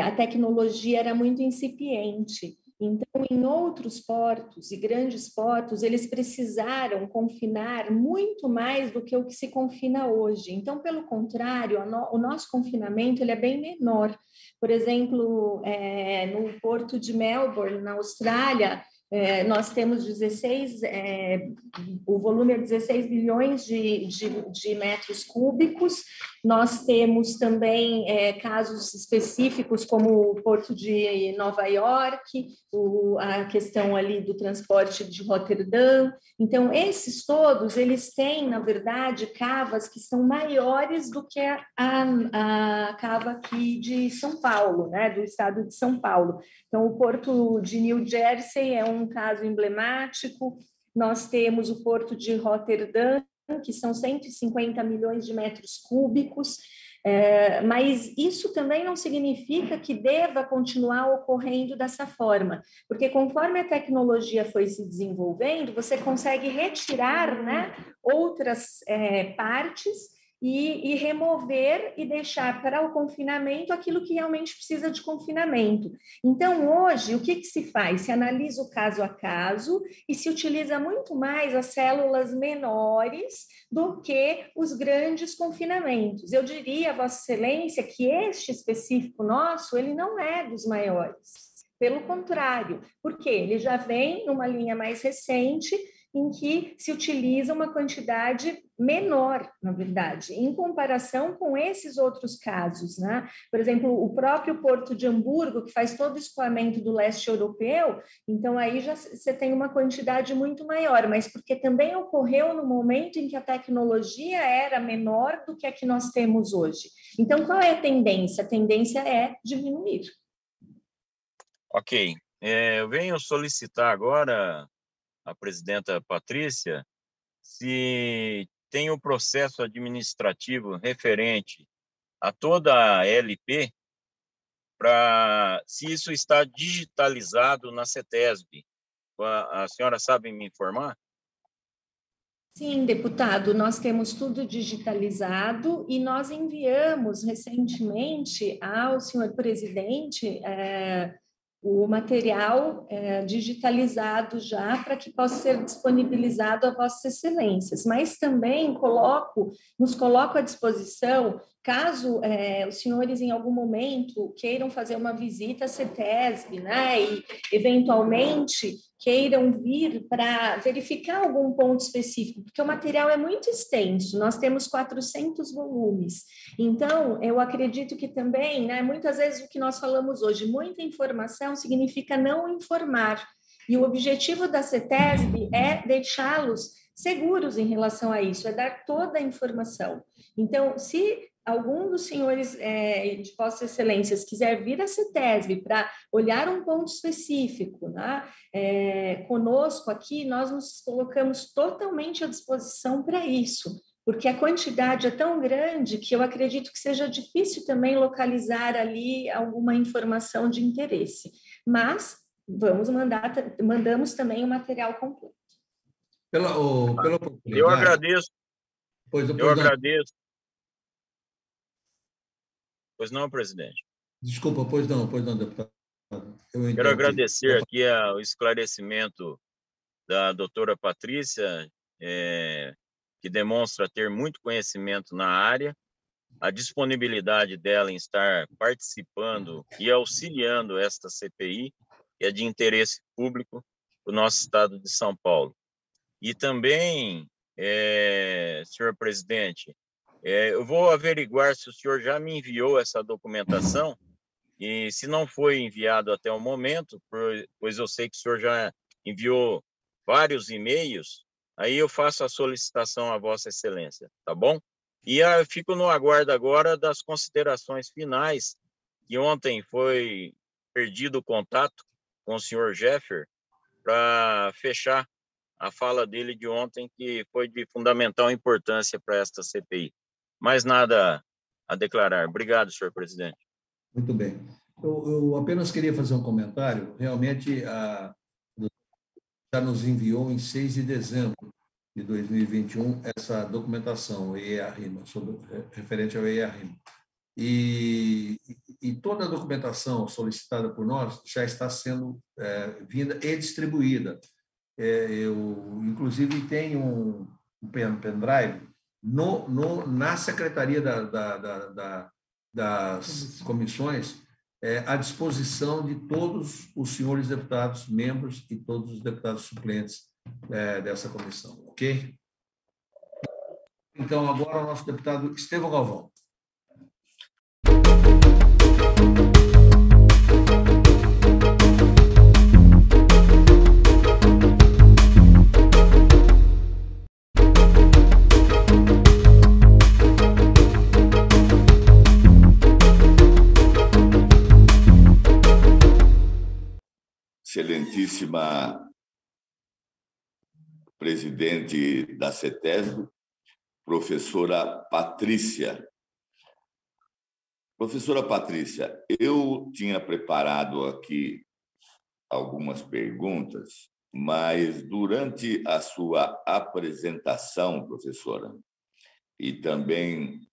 a tecnologia era muito incipiente. Então, em outros portos e grandes portos, eles precisaram confinar muito mais do que o que se confina hoje. Então, pelo contrário, o nosso confinamento ele é bem menor. Por exemplo, no porto de Melbourne, na Austrália, nós temos o volume é 16 bilhões de metros cúbicos. Nós temos também casos específicos, como o Porto de Nova York, a questão ali do transporte de Roterdã. Então, esses todos, eles têm, na verdade, cavas que são maiores do que a cava aqui de São Paulo, né, do estado de São Paulo. Então, o Porto de New Jersey é um um caso emblemático, nós temos o Porto de Roterdã, que são 150 milhões de metros cúbicos, mas isso também não significa que deva continuar ocorrendo dessa forma, porque conforme a tecnologia foi se desenvolvendo, você consegue retirar, né, outras partes e remover e deixar para o confinamento aquilo que realmente precisa de confinamento. Então, hoje, o que se faz? Se analisa o caso a caso e se utiliza muito mais as células menores do que os grandes confinamentos. Eu diria, Vossa Excelência, que este específico nosso, ele não é dos maiores. Pelo contrário, porque ele já vem numa linha mais recente, em que se utiliza uma quantidade menor, na verdade, em comparação com esses outros casos, né? Por exemplo, o próprio Porto de Hamburgo, que faz todo o escoamento do leste europeu, então aí já você tem uma quantidade muito maior, mas porque também ocorreu no momento em que a tecnologia era menor do que a que nós temos hoje. Então, qual é a tendência? A tendência é diminuir. Ok. Eu venho solicitar agora a presidenta Patrícia se tem o processo administrativo referente a toda a LP, se isso está digitalizado na CETESB. A senhora sabe me informar? Sim, deputado, nós temos tudo digitalizado e nós enviamos recentemente ao senhor presidente o material digitalizado já para que possa ser disponibilizado a Vossas Excelências, mas também nos coloco à disposição, caso os senhores em algum momento queiram fazer uma visita à CETESB, né, e eventualmente queiram vir para verificar algum ponto específico, porque o material é muito extenso, nós temos 400 volumes, então eu acredito que também, né, muitas vezes o que nós falamos hoje, muita informação significa não informar, e o objetivo da CETESB é deixá-los seguros em relação a isso, é dar toda a informação. Então, se algum dos senhores de Vossas Excelências quiser vir à CETESB para olhar um ponto específico, né, conosco aqui, nós nos colocamos totalmente à disposição para isso, porque a quantidade é tão grande que eu acredito que seja difícil também localizar ali alguma informação de interesse. Mas mandamos também o material completo. Pela oportunidade. Eu agradeço. Eu agradeço. Pois não, presidente. Desculpa, pois não, deputado. Quero agradecer aqui o esclarecimento da doutora Patrícia, que demonstra ter muito conhecimento na área, a disponibilidade dela em estar participando e auxiliando esta CPI, que é de interesse público do nosso estado de São Paulo. E também, senhor presidente, eu vou averiguar se o senhor já me enviou essa documentação e se não foi enviado até o momento, pois eu sei que o senhor já enviou vários e-mails, aí eu faço a solicitação a Vossa Excelência, tá bom? E eu fico no aguardo agora das considerações finais, que ontem foi perdido o contato com o senhor Jeffer para fechar a fala dele de ontem, que foi de fundamental importância para esta CPI. Mais nada a declarar. Obrigado, senhor presidente. Muito bem. Eu apenas queria fazer um comentário. Realmente, já nos enviou em 6 de dezembro de 2021 essa documentação, o EIA-RIMA, referente ao EIA-RIMA. E toda a documentação solicitada por nós já está sendo vinda e distribuída. Eu, inclusive, tenho um pendrive na Secretaria das Comissões à disposição de todos os senhores deputados membros e todos os deputados suplentes dessa comissão, ok? Então, agora o nosso deputado Estevão Galvão. Excelentíssima presidente da CETESB, professora Patrícia. Professora Patrícia, eu tinha preparado aqui algumas perguntas, mas durante a sua apresentação, professora, e também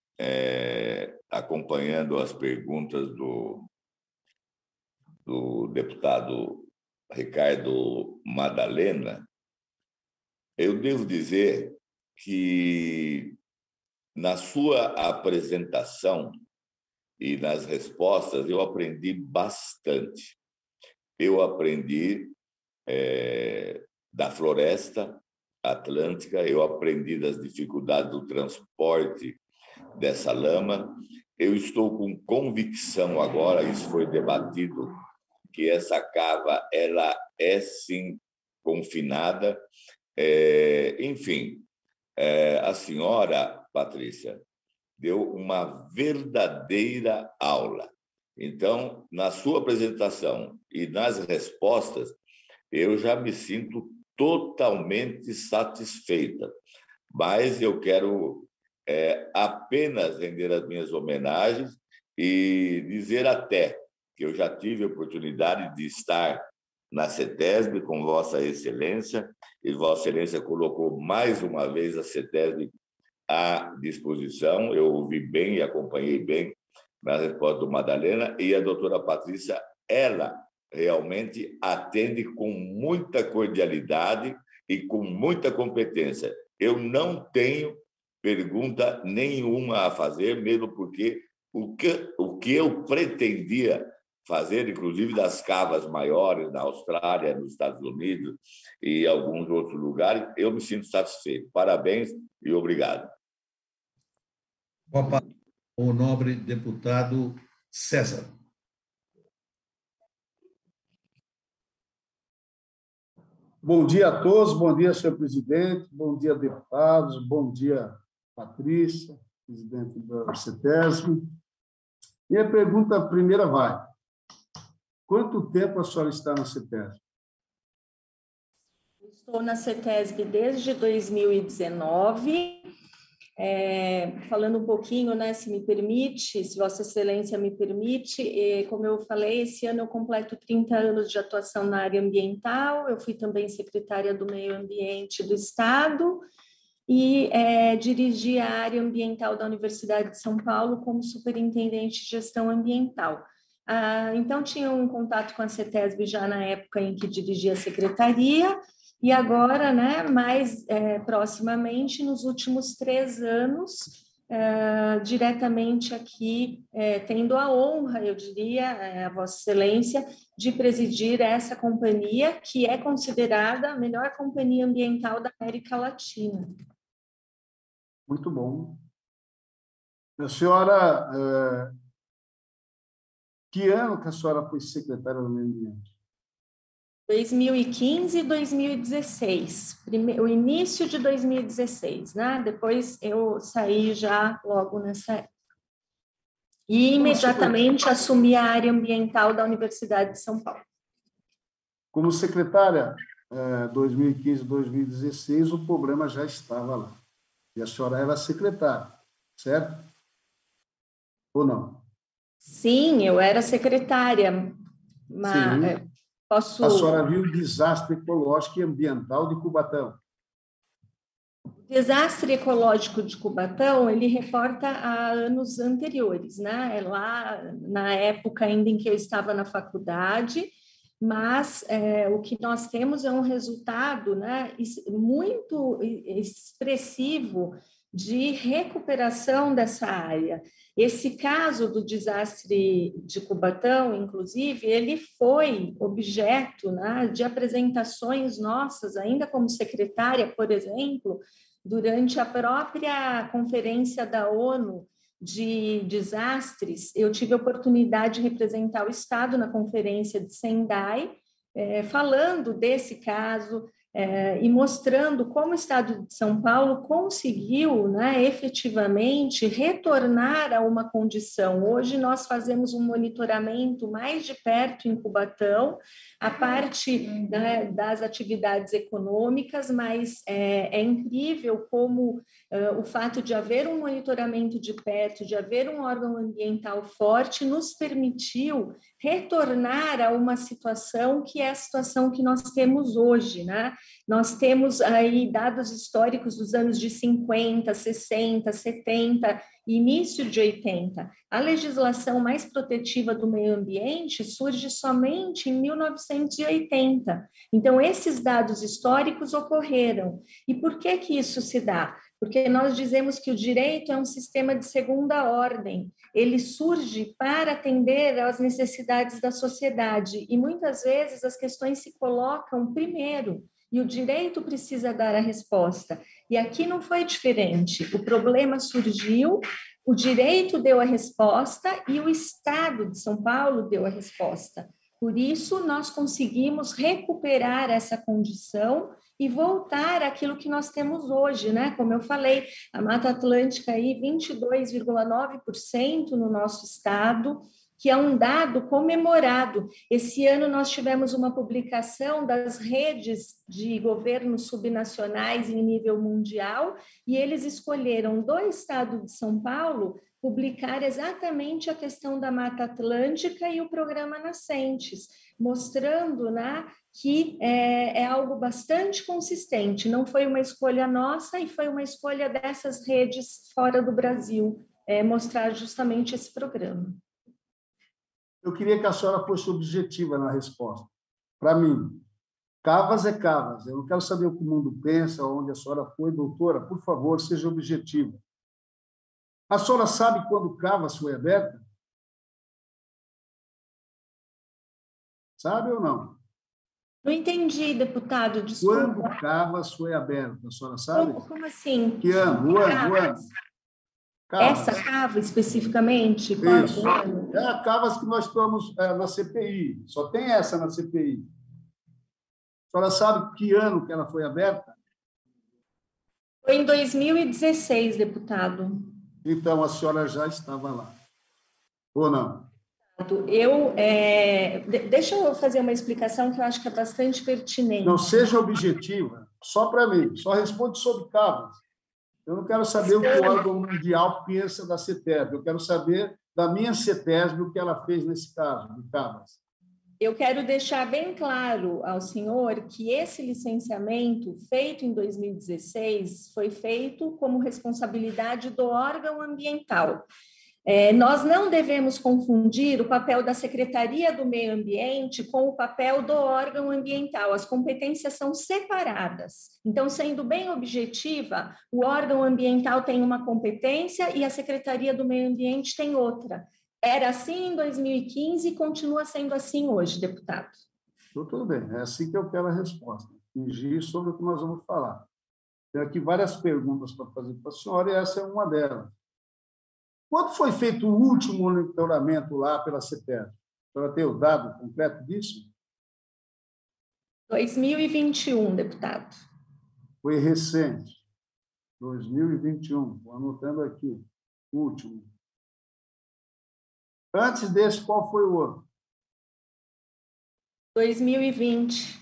acompanhando as perguntas do deputado Ricardo Madalena, eu devo dizer que na sua apresentação e nas respostas eu aprendi bastante. Eu aprendi da floresta atlântica, eu aprendi das dificuldades do transporte dessa lama. Eu estou com convicção agora, isso foi debatido, que essa cava ela é sim confinada. Enfim, a senhora, Patrícia, deu uma verdadeira aula. Então, na sua apresentação e nas respostas, eu já me sinto totalmente satisfeita. Mas eu quero apenas render as minhas homenagens e dizer até que eu já tive a oportunidade de estar na CETESB com Vossa Excelência, e Vossa Excelência colocou mais uma vez a CETESB à disposição. Eu ouvi bem e acompanhei bem na resposta do Madalena, e a doutora Patrícia, ela realmente atende com muita cordialidade e com muita competência. Eu não tenho pergunta nenhuma a fazer, mesmo porque o que eu pretendia fazer, inclusive das cavas maiores na Austrália, nos Estados Unidos e alguns outros lugares, eu me sinto satisfeito. Parabéns e obrigado. O nobre deputado César. Bom dia a todos, bom dia, senhor presidente, bom dia, deputados, bom dia, Patrícia, presidente da CETESB. Minha pergunta primeira vai: quanto tempo a senhora está na CETESB? Estou na CETESB desde 2019. Falando um pouquinho, né, se me permite, se Vossa Excelência me permite, como eu falei, esse ano eu completo 30 anos de atuação na área ambiental. Eu fui também secretária do Meio Ambiente do Estado e dirigi a área ambiental da Universidade de São Paulo como superintendente de gestão ambiental. Então, tinha um contato com a CETESB já na época em que dirigia a secretaria, e agora, né, mais proximamente, nos últimos 3 anos, diretamente aqui, tendo a honra, eu diria, a Vossa Excelência, de presidir essa companhia, que é considerada a melhor companhia ambiental da América Latina. Muito bom. A senhora, que ano que a senhora foi secretária do Meio Ambiente? 2015 e 2016, o início de 2016, né? Depois eu saí já logo nessa época. E imediatamente assumi a área ambiental da Universidade de São Paulo. Como secretária, 2015 e 2016, o problema já estava lá. E a senhora era secretária, certo? Ou não? Sim, eu era secretária, mas posso... A senhora viu o desastre ecológico e ambiental de Cubatão? O desastre ecológico de Cubatão, ele reporta a anos anteriores, né? É lá na época ainda em que eu estava na faculdade, mas o que nós temos é um resultado, né, muito expressivo de recuperação dessa área. Esse caso do desastre de Cubatão, inclusive, ele foi objeto, né, de apresentações nossas, ainda como secretária, por exemplo, durante a própria conferência da ONU de desastres. Eu tive a oportunidade de representar o Estado na conferência de Sendai, falando desse caso, e mostrando como o Estado de São Paulo conseguiu, né, efetivamente retornar a uma condição. Hoje nós fazemos um monitoramento mais de perto em Cubatão, a parte, né, das atividades econômicas, mas é incrível como o fato de haver um monitoramento de perto, de haver um órgão ambiental forte, nos permitiu retornar a uma situação que é a situação que nós temos hoje, né? Nós temos aí dados históricos dos anos de 50, 60, 70 e início de 80. A legislação mais protetiva do meio ambiente surge somente em 1980. Então, esses dados históricos ocorreram. E por que que isso se dá? Porque nós dizemos que o direito é um sistema de segunda ordem. Ele surge para atender às necessidades da sociedade e muitas vezes as questões se colocam primeiro e o direito precisa dar a resposta. E aqui não foi diferente. O problema surgiu, o direito deu a resposta e o Estado de São Paulo deu a resposta. Por isso, nós conseguimos recuperar essa condição e voltar àquilo que nós temos hoje, né? Como eu falei, a Mata Atlântica aí 22,9% no nosso estado, que é um dado comemorado. Esse ano nós tivemos uma publicação das redes de governos subnacionais em nível mundial e eles escolheram do estado de São Paulo publicar exatamente a questão da Mata Atlântica e o programa Nascentes, mostrando, né, que é algo bastante consistente, não foi uma escolha nossa e foi uma escolha dessas redes fora do Brasil, mostrar justamente esse programa. Eu queria que a senhora fosse objetiva na resposta. Para mim, Cavas é Cavas. Eu não quero saber o que o mundo pensa, onde a senhora foi. Doutora, por favor, seja objetiva. A senhora sabe quando Cavas foi aberta? Sabe ou não? Não entendi, deputado, desculpa. Quando Cavas foi aberta, a senhora sabe? Como assim? Que ano? O ano? Cavas. Essa cava especificamente? Isso. É a Cavas que nós estamos na CPI. Só tem essa na CPI. A senhora sabe que ano que ela foi aberta? Foi em 2016, deputado. Então, a senhora já estava lá. Ou não? Deixa eu fazer uma explicação que eu acho que é bastante pertinente. Não, seja objetiva, só para mim, só responde sobre Cavas. Eu não quero saber o que o órgão mundial pensa da CETESB, eu quero saber da minha CETESB o que ela fez nesse caso, de Cavas. Eu quero deixar bem claro ao senhor que esse licenciamento feito em 2016 foi feito como responsabilidade do órgão ambiental. Nós não devemos confundir o papel da Secretaria do Meio Ambiente com o papel do órgão ambiental. As competências são separadas. Então, sendo bem objetiva, o órgão ambiental tem uma competência e a Secretaria do Meio Ambiente tem outra. Era assim em 2015 e continua sendo assim hoje, deputado. Tudo bem, é assim que eu quero a resposta. Fingir sobre o que nós vamos falar. Tenho aqui várias perguntas para fazer para a senhora e essa é uma delas. Quando foi feito o último monitoramento lá pela CETESB? A senhora tem o dado completo disso? 2021, deputado. Foi recente. 2021. Estou anotando aqui. Último. Antes desse, qual foi o outro? 2020.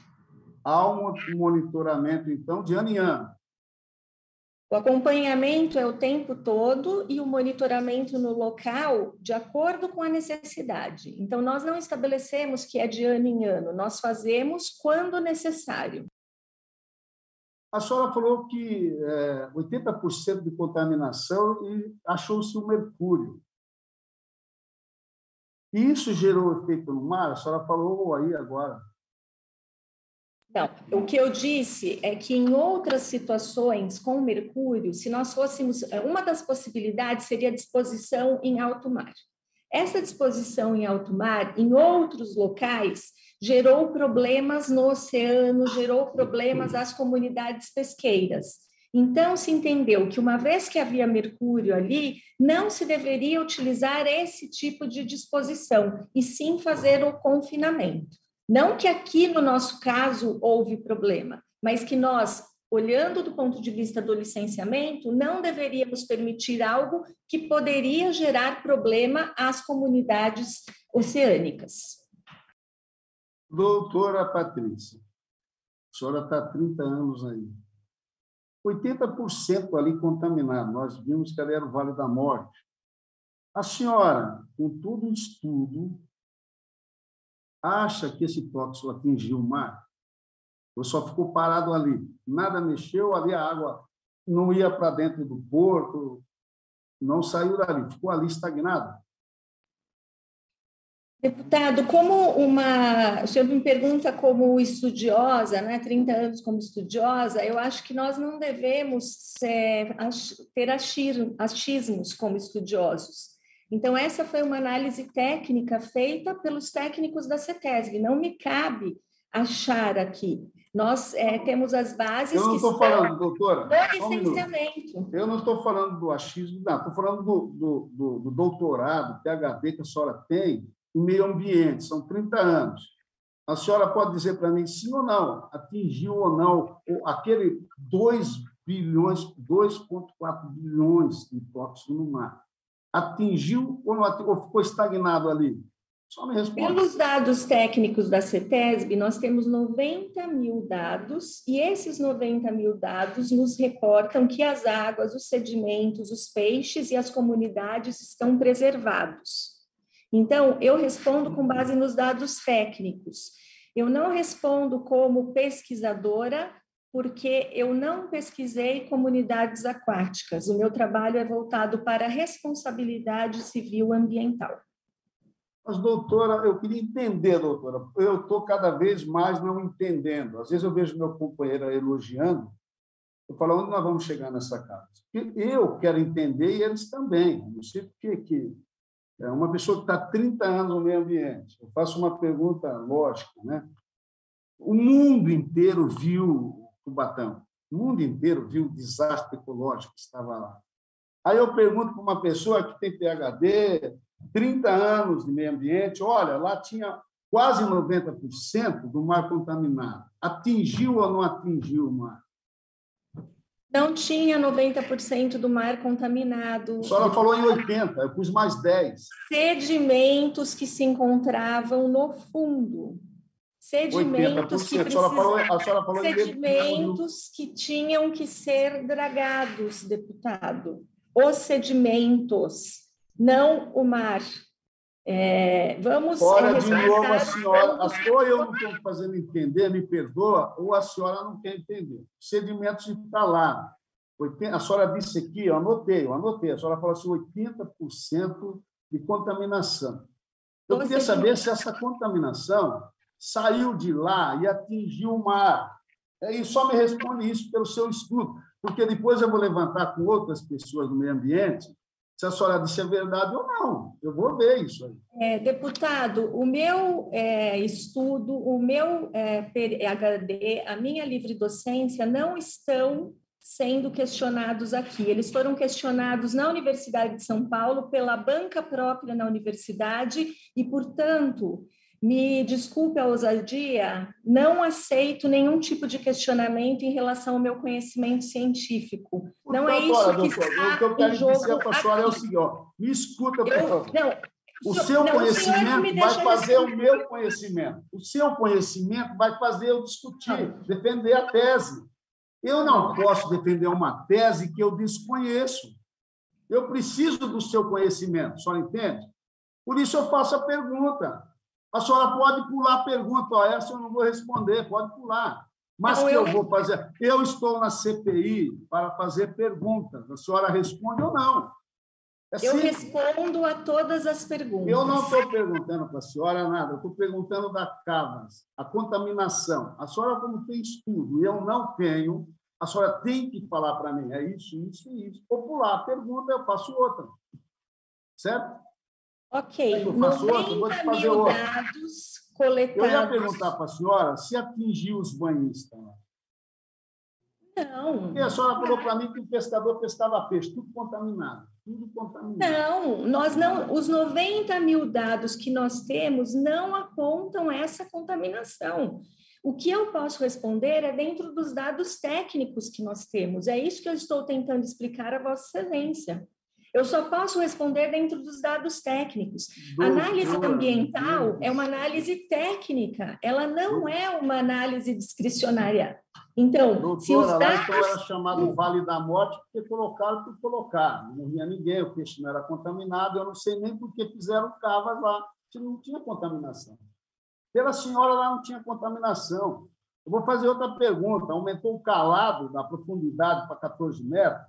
Há um monitoramento, então, de ano em ano. O acompanhamento é o tempo todo e o monitoramento no local de acordo com a necessidade. Então, nós não estabelecemos que é de ano em ano, nós fazemos quando necessário. A senhora falou que 80% de contaminação e achou-se o mercúrio. E isso gerou efeito no mar? A senhora falou aí agora. Não, o que eu disse é que em outras situações com mercúrio, se nós fôssemos, uma das possibilidades seria a disposição em alto mar. Essa disposição em alto mar, em outros locais, gerou problemas no oceano, gerou problemas às comunidades pesqueiras. Então, se entendeu que uma vez que havia mercúrio ali, não se deveria utilizar esse tipo de disposição, e sim fazer o confinamento. Não que aqui, no nosso caso, houve problema, mas que nós, olhando do ponto de vista do licenciamento, não deveríamos permitir algo que poderia gerar problema às comunidades oceânicas. Doutora Patrícia, a senhora está há 30 anos aí. 80% ali contaminado. Nós vimos que ali era o Vale da Morte. A senhora, com todo o estudo, acha que esse tóxico atingiu o mar? Ou só ficou parado ali? Nada mexeu, ali a água não ia para dentro do porto, não saiu dali, ficou ali estagnado? Deputado, o senhor me pergunta como estudiosa, né, 30 anos como estudiosa, eu acho que nós não devemos ter achismos como estudiosos. Então, essa foi uma análise técnica feita pelos técnicos da CETESB, não me cabe achar aqui. Nós temos as bases eu não que estou falando, doutora, do licenciamento. Eu não estou falando do achismo, não, estou falando do doutorado, PhD que a senhora tem, em meio ambiente, são 30 anos. A senhora pode dizer para mim sim ou não, atingiu ou não aquele 2,4 bilhões de tóxicos no mar. Atingiu ou não atingiu, ou ficou estagnado ali? Só me responde. Pelos dados técnicos da CETESB, nós temos 90 mil dados, e esses 90 mil dados nos reportam que as águas, os sedimentos, os peixes e as comunidades estão preservados. Então, eu respondo com base nos dados técnicos. Eu não respondo como pesquisadora, porque eu não pesquisei comunidades aquáticas. O meu trabalho é voltado para a responsabilidade civil ambiental. Mas, doutora, eu queria entender, doutora. Eu estou cada vez mais não entendendo. Às vezes eu vejo meu companheiro elogiando, eu falo, onde nós vamos chegar nessa casa? Porque eu quero entender e eles também. Não sei por que é uma pessoa que está há 30 anos no meio ambiente. Eu faço uma pergunta lógica, né? O mundo inteiro viu o Cubatão. O mundo inteiro viu o desastre ecológico que estava lá. Aí eu pergunto para uma pessoa que tem PhD, 30 anos de meio ambiente, olha, lá tinha quase 90% do mar contaminado. Atingiu ou não atingiu o mar? Não tinha 90% do mar contaminado. A senhora falou em 80%, eu pus mais 10%. Sedimentos que se encontravam no fundo. Sedimentos que precisavam, sedimentos que tinham que ser dragados, deputado. Os sedimentos, não o mar. Vamos... Olha, de novo, a senhora... Ou eu não estou fazendo entender, me perdoa, ou a senhora não quer entender. Sedimentos está lá. A senhora disse aqui, eu anotei. A senhora falou assim, 80% de contaminação. Eu queria saber se essa contaminação saiu de lá e atingiu o mar. E só me responde isso pelo seu estudo, porque depois eu vou levantar com outras pessoas do meio ambiente se a senhora disse a verdade ou não. Eu vou ver isso aí. Deputado, o meu estudo, o meu PhD, a minha livre docência não estão sendo questionados aqui. Eles foram questionados na Universidade de São Paulo pela banca própria na universidade e, portanto, me desculpe a ousadia, não aceito nenhum tipo de questionamento em relação ao meu conhecimento científico. Não é isso que está o que eu quero dizer para a senhora é o seguinte, me escuta, por favor. O seu conhecimento vai fazer o meu conhecimento. O seu conhecimento vai fazer eu discutir, defender a tese. Eu não posso defender uma tese que eu desconheço. Eu preciso do seu conhecimento, a senhora entende? Por isso eu faço a pergunta. A senhora pode pular a pergunta, essa eu não vou responder, pode pular. Mas que eu vou fazer? Eu estou na CPI para fazer perguntas. A senhora responde ou não? Eu respondo a todas as perguntas. Eu não estou perguntando para a senhora nada, eu estou perguntando da Cavas, a contaminação. A senhora, como tem estudo, eu não tenho, a senhora tem que falar para mim, é isso, isso e isso. Vou pular a pergunta, eu faço outra. Certo? Ok, 90 mil dados coletados. Eu ia perguntar para a senhora se atingiu os banhistas. Não. Porque a senhora falou para mim que o pescador pescava peixe, tudo contaminado. Não, nós não. Os 90 mil dados que nós temos não apontam essa contaminação. O que eu posso responder é dentro dos dados técnicos que nós temos. É isso que eu estou tentando explicar a Vossa Excelência. Eu só posso responder dentro dos dados técnicos. Análise ambiental é uma análise técnica, ela não é uma análise discricionária. Então, se os dados... Então era chamado Vale da Morte porque colocaram por colocar. Não morria ninguém, o peixe não era contaminado, eu não sei nem por que fizeram cavas lá, que não tinha contaminação. Pela senhora, lá não tinha contaminação. Eu vou fazer outra pergunta. Aumentou o calado da profundidade para 14 metros?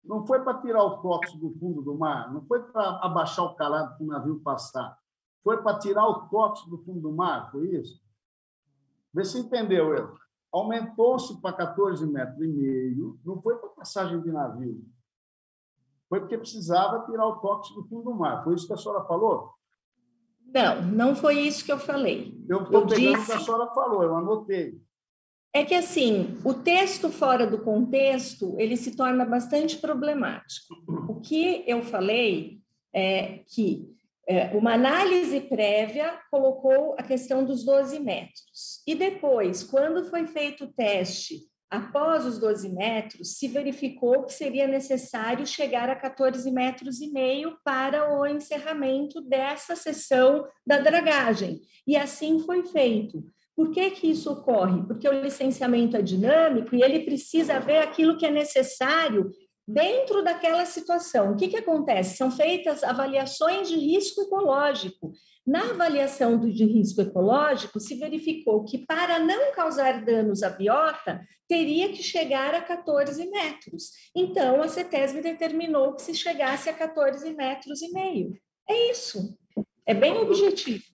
Não foi para tirar o tóxico do fundo do mar, não foi para abaixar o calado para o navio passar. Foi para tirar o tóxico do fundo do mar, foi isso? Vê se entendeu, eu. Aumentou-se para 14,5 metros, não foi para passagem de navio. Foi porque precisava tirar o tóxico do fundo do mar. Foi isso que a senhora falou? Não, não foi isso que eu falei. Eu estou pegando o que a senhora falou, eu anotei. É que, assim, o texto fora do contexto, ele se torna bastante problemático. O que eu falei é que uma análise prévia colocou a questão dos 12 metros. E depois, quando foi feito o teste, após os 12 metros, se verificou que seria necessário chegar a 14,5 metros para o encerramento dessa seção da dragagem. E assim foi feito. Por que que isso ocorre? Porque o licenciamento é dinâmico e ele precisa ver aquilo que é necessário dentro daquela situação. O que que acontece? São feitas avaliações de risco ecológico. Na avaliação de risco ecológico, se verificou que, para não causar danos à biota, teria que chegar a 14 metros. Então, a CETESB determinou que se chegasse a 14,5 metros. É isso. É bem objetivo.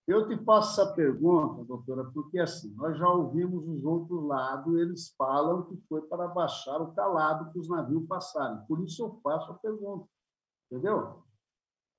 Eu te faço essa pergunta, doutora, porque assim, nós já ouvimos os outros lados, eles falam que foi para baixar o calado para os navios passarem. Por isso eu faço a pergunta. Entendeu?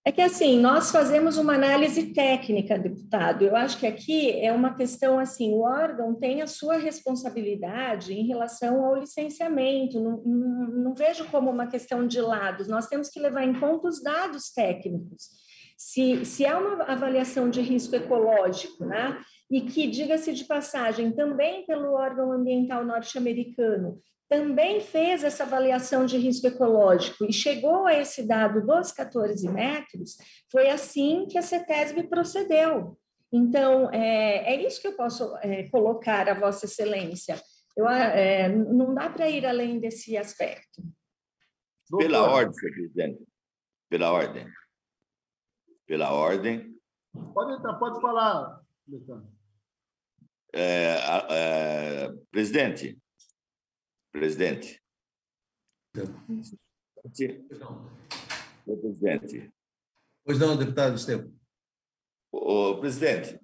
É que, assim, nós fazemos uma análise técnica, deputado. Eu acho que aqui é uma questão, assim, o órgão tem a sua responsabilidade em relação ao licenciamento. Não vejo como uma questão de lados. Nós temos que levar em conta os dados técnicos. Se há uma avaliação de risco ecológico, né, e que, diga-se de passagem, também pelo órgão ambiental norte-americano, também fez essa avaliação de risco ecológico e chegou a esse dado dos 14 metros, foi assim que a CETESB procedeu. Então, é isso que eu posso colocar a Vossa Excelência. Não dá para ir além desse aspecto. Pela ordem, senhor presidente. Pela ordem. Pela ordem. Pode falar, Alexandre. Presidente. Senhor presidente. Pois não, deputado Estevam. Ô, presidente,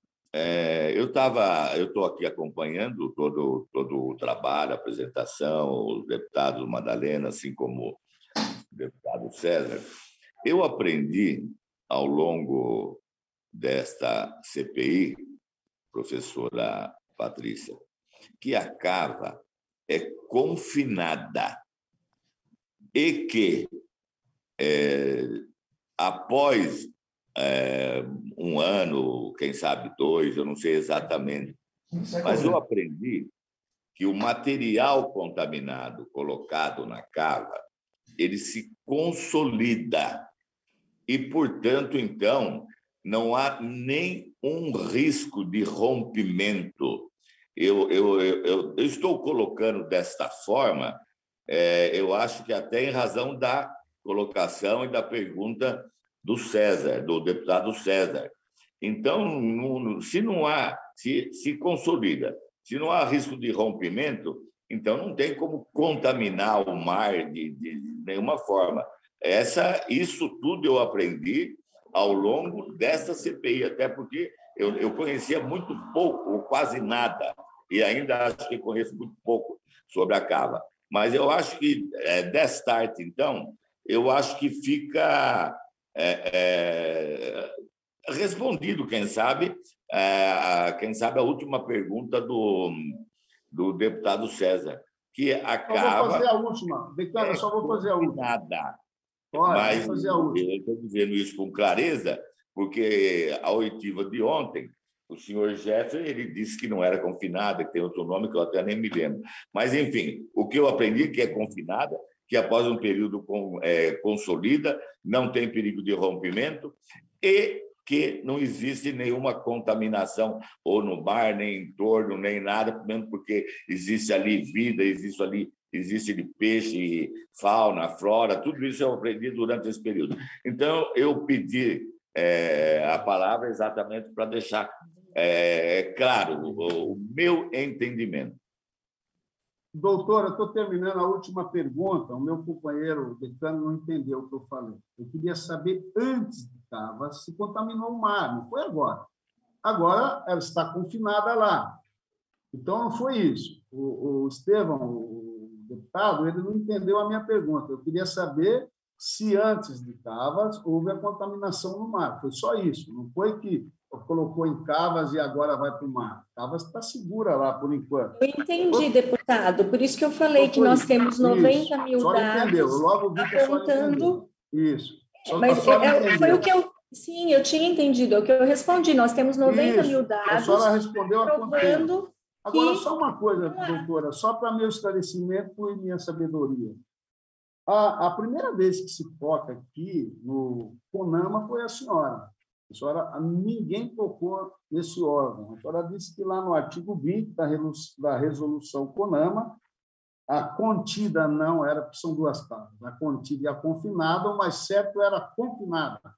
eu estou aqui acompanhando todo o trabalho, a apresentação, os deputados Madalena, assim como o deputado César. Eu aprendi, ao longo desta CPI, professora Patrícia, que a cava é confinada e que, após um ano, quem sabe 2, eu não sei exatamente, mas eu aprendi que o material contaminado colocado na cava, ele se consolida e, portanto, então, não há nem um risco de rompimento. Eu estou colocando desta forma, eu acho que até em razão da colocação e da pergunta do César, do deputado César. Então, se consolida, se não há risco de rompimento, então não tem como contaminar o mar de nenhuma forma. Isso tudo eu aprendi ao longo desta CPI, até porque eu conhecia muito pouco, ou quase nada, e ainda acho que conheço muito pouco sobre a cava. Mas eu acho que, desta arte, então, eu acho que fica respondido, quem sabe a última pergunta do deputado César, que a cava... Vou fazer a última. Decano, só vou fazer a última. Nada. Mas fazer a última. Eu estou dizendo isso com clareza, porque a oitiva de ontem O senhor Jeffrey, ele disse que não era confinada, que tem outro nome que eu até nem me lembro. Mas, enfim, o que eu aprendi é que é confinada, que após um período consolida, não tem perigo de rompimento e que não existe nenhuma contaminação ou no mar, nem em torno, nem nada, mesmo porque existe ali vida, existe de peixe, fauna, flora, tudo isso eu aprendi durante esse período. Então, eu pedi a palavra exatamente para deixar claro o meu entendimento. Doutora, estou terminando a última pergunta. O meu companheiro decano não entendeu o que eu falei. Eu queria saber, antes de Cavas, se contaminou o mar, não foi agora. Agora ela está confinada lá. Então, não foi isso. O Estevão, o deputado, ele não entendeu a minha pergunta. Eu queria saber se antes de Cavas houve a contaminação no mar. Foi só isso. Não foi que colocou em Cavas e agora vai para o mar. Cavas está segura lá, por enquanto. Eu entendi, deputado. Por isso que eu falei que nós temos 90 mil só dados entendeu. Eu logo vi que apontando... Isso. Mas foi o que eu... Sim, eu tinha entendido. É o que eu respondi. Nós temos 90 mil dados a senhora respondeu provando... Agora, só uma coisa, doutora, só para meu esclarecimento e minha sabedoria. A primeira vez que se toca aqui no CONAMA foi a senhora. A senhora, ninguém tocou nesse órgão. A senhora disse que lá no artigo 20 da resolução CONAMA, a contida não era, porque são duas partes, a contida e a confinada, o mais certo era a confinada.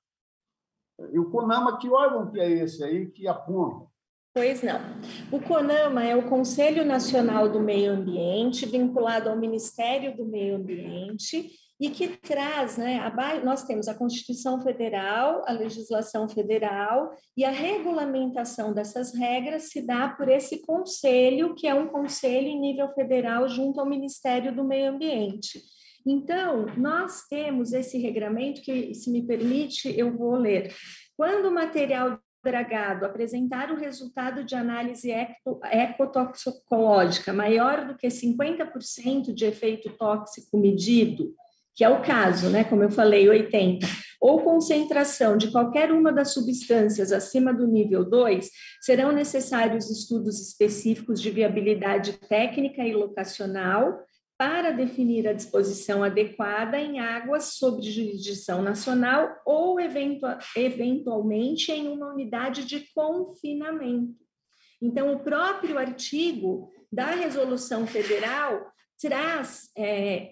E o CONAMA, que órgão que é esse aí que aponta? Pois não. O CONAMA é o Conselho Nacional do Meio Ambiente, vinculado ao Ministério do Meio Ambiente, e que traz, né, nós temos a Constituição Federal, a legislação federal, e a regulamentação dessas regras se dá por esse conselho, que é um conselho em nível federal junto ao Ministério do Meio Ambiente. Então, nós temos esse regramento que, se me permite, eu vou ler. Quando o material dragado apresentar o resultado de análise ecotoxicológica maior do que 50% de efeito tóxico medido, que é o caso, né, como eu falei, 80%, ou concentração de qualquer uma das substâncias acima do nível 2, serão necessários estudos específicos de viabilidade técnica e locacional para definir a disposição adequada em águas sob jurisdição nacional ou, eventualmente, em uma unidade de confinamento. Então, o próprio artigo da Resolução Federal traz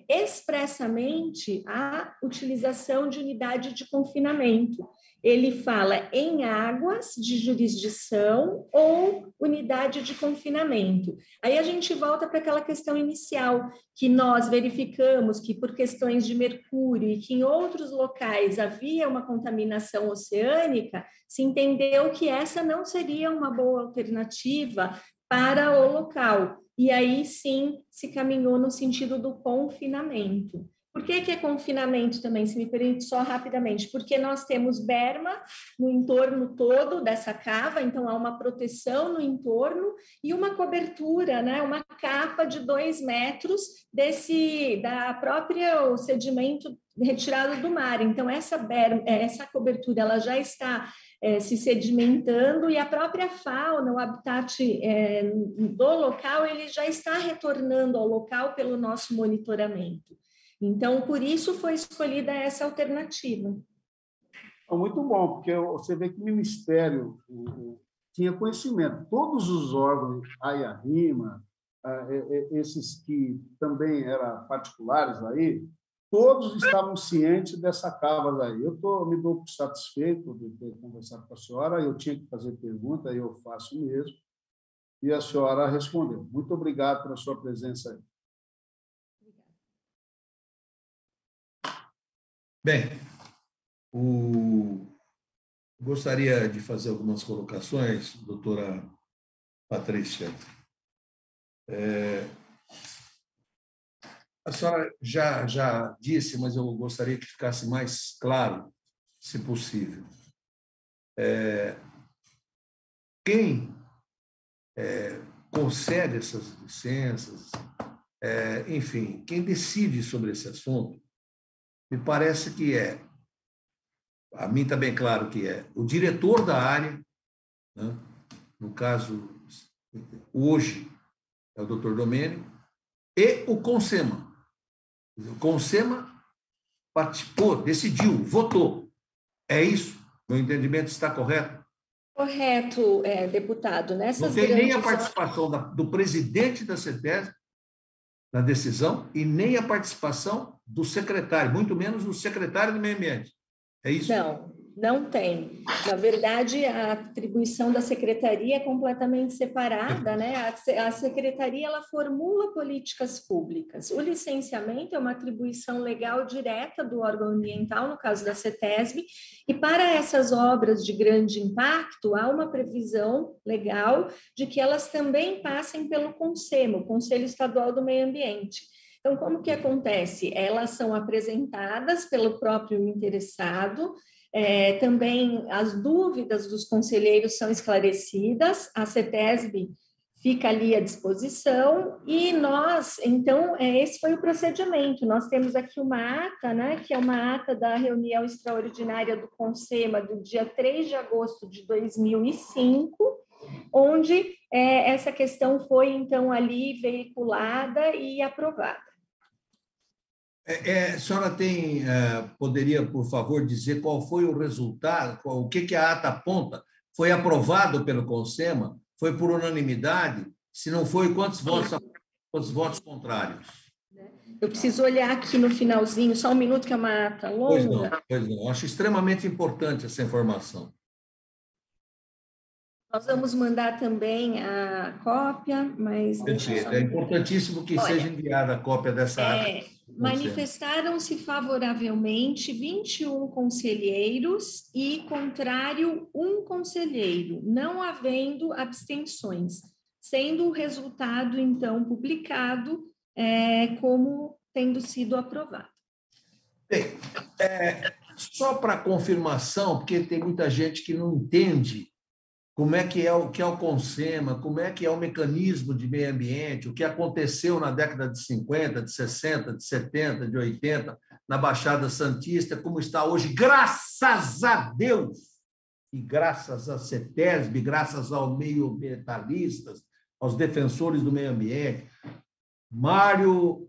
expressamente a utilização de unidade de confinamento. Ele fala em águas de jurisdição ou unidade de confinamento. Aí a gente volta para aquela questão inicial, que nós verificamos que por questões de mercúrio e que em outros locais havia uma contaminação oceânica, se entendeu que essa não seria uma boa alternativa para o local. E aí sim se caminhou no sentido do confinamento. Por que é confinamento também, se me permite só rapidamente? Porque nós temos berma no entorno todo dessa cava, então há uma proteção no entorno e uma cobertura, né, uma capa de 2 metros da própria sedimento retirado do mar. Então essa cobertura ela já está se sedimentando e a própria fauna, o habitat do local, ele já está retornando ao local pelo nosso monitoramento. Então, por isso foi escolhida essa alternativa. Muito bom, porque você vê que o Ministério tinha conhecimento. Todos os órgãos, a IARIMA, esses que também eram particulares aí, todos estavam cientes dessa cava aí. Eu me dou satisfeito de ter conversado com a senhora, eu tinha que fazer pergunta, eu faço mesmo, e a senhora respondeu. Muito obrigado pela sua presença aí. Bem, gostaria de fazer algumas colocações, doutora Patrícia. A senhora já disse, mas eu gostaria que ficasse mais claro, se possível. Quem concede essas licenças, enfim, quem decide sobre esse assunto, me parece que a mim está bem claro que é o diretor da área, né? no caso, hoje, é o doutor Domênico, e o CONSEMA. O CONSEMA participou, decidiu, votou. É isso? Meu entendimento está correto? Correto, deputado. Não tem nem a participação do presidente da CETESB na decisão e nem a participação do secretário, muito menos do secretário do Meio Ambiente. É isso? Não tem. Na verdade, a atribuição da secretaria é completamente separada, né? A secretaria ela formula políticas públicas. O licenciamento é uma atribuição legal direta do órgão ambiental, no caso da CETESB, e para essas obras de grande impacto, há uma previsão legal de que elas também passem pelo CONSEMA, o Conselho Estadual do Meio Ambiente. Então, como que acontece? Elas são apresentadas pelo próprio interessado, também as dúvidas dos conselheiros são esclarecidas, a CETESB fica ali à disposição e nós, então, esse foi o procedimento. Nós temos aqui uma ata, né, que é uma ata da reunião extraordinária do CONSEMA do dia 3 de agosto de 2005, onde essa questão foi, então, ali veiculada e aprovada. A senhora poderia, por favor, dizer qual foi o resultado, o que a ata aponta? Foi aprovado pelo CONSEMA? Foi por unanimidade? Se não foi, quantos votos contrários? Eu preciso olhar aqui no finalzinho, só um minuto, que é uma ata longa. Pois não. Acho extremamente importante essa informação. Nós vamos mandar também a cópia, mas... É importantíssimo que seja enviada a cópia dessa ata. Manifestaram-se favoravelmente 21 conselheiros e contrário 1 conselheiro, não havendo abstenções, sendo o resultado, então, publicado como tendo sido aprovado. Bem, só para confirmação, porque tem muita gente que não entende como é que é o CONSEMA, como é que é o mecanismo de meio ambiente, o que aconteceu na década de 50, de 60, de 70, de 80, na Baixada Santista, como está hoje, graças a Deus, e graças à CETESB, graças aos meioambientalistas, aos defensores do meio ambiente. Mário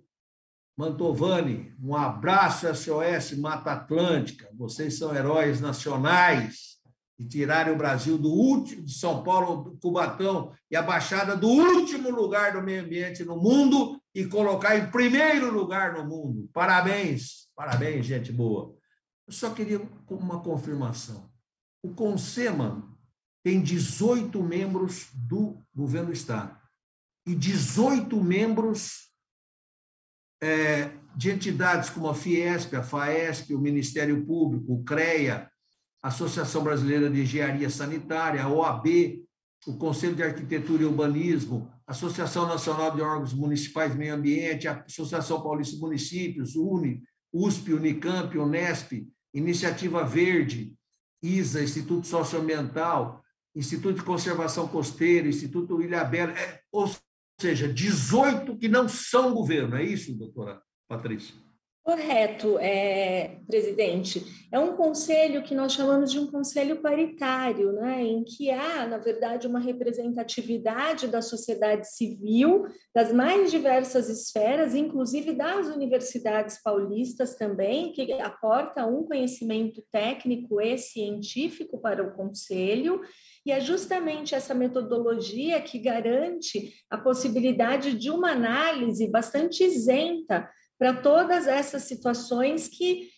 Mantovani, um abraço, SOS Mata Atlântica, vocês são heróis nacionais, e tirarem o Brasil de São Paulo, do Cubatão e a Baixada do último lugar do meio ambiente no mundo e colocar em primeiro lugar no mundo. Parabéns, gente boa. Eu só queria uma confirmação. O CONSEMA tem 18 membros do governo do Estado e 18 membros de entidades como a Fiesp, a FAESP, o Ministério Público, o CREA, Associação Brasileira de Engenharia Sanitária, a OAB, o Conselho de Arquitetura e Urbanismo, Associação Nacional de Órgãos Municipais de Meio Ambiente, a Associação Paulista de Municípios, USP, Unicamp, Unesp, Iniciativa Verde, ISA, Instituto Socioambiental, Instituto de Conservação Costeira, Instituto Ilhabela, ou seja, 18 que não são governo, é isso, doutora Patrícia? Correto, presidente. É um conselho que nós chamamos de um conselho paritário, né, em que há, na verdade, uma representatividade da sociedade civil, das mais diversas esferas, inclusive das universidades paulistas também, que aportam um conhecimento técnico e científico para o conselho, e é justamente essa metodologia que garante a possibilidade de uma análise bastante isenta para todas essas situações que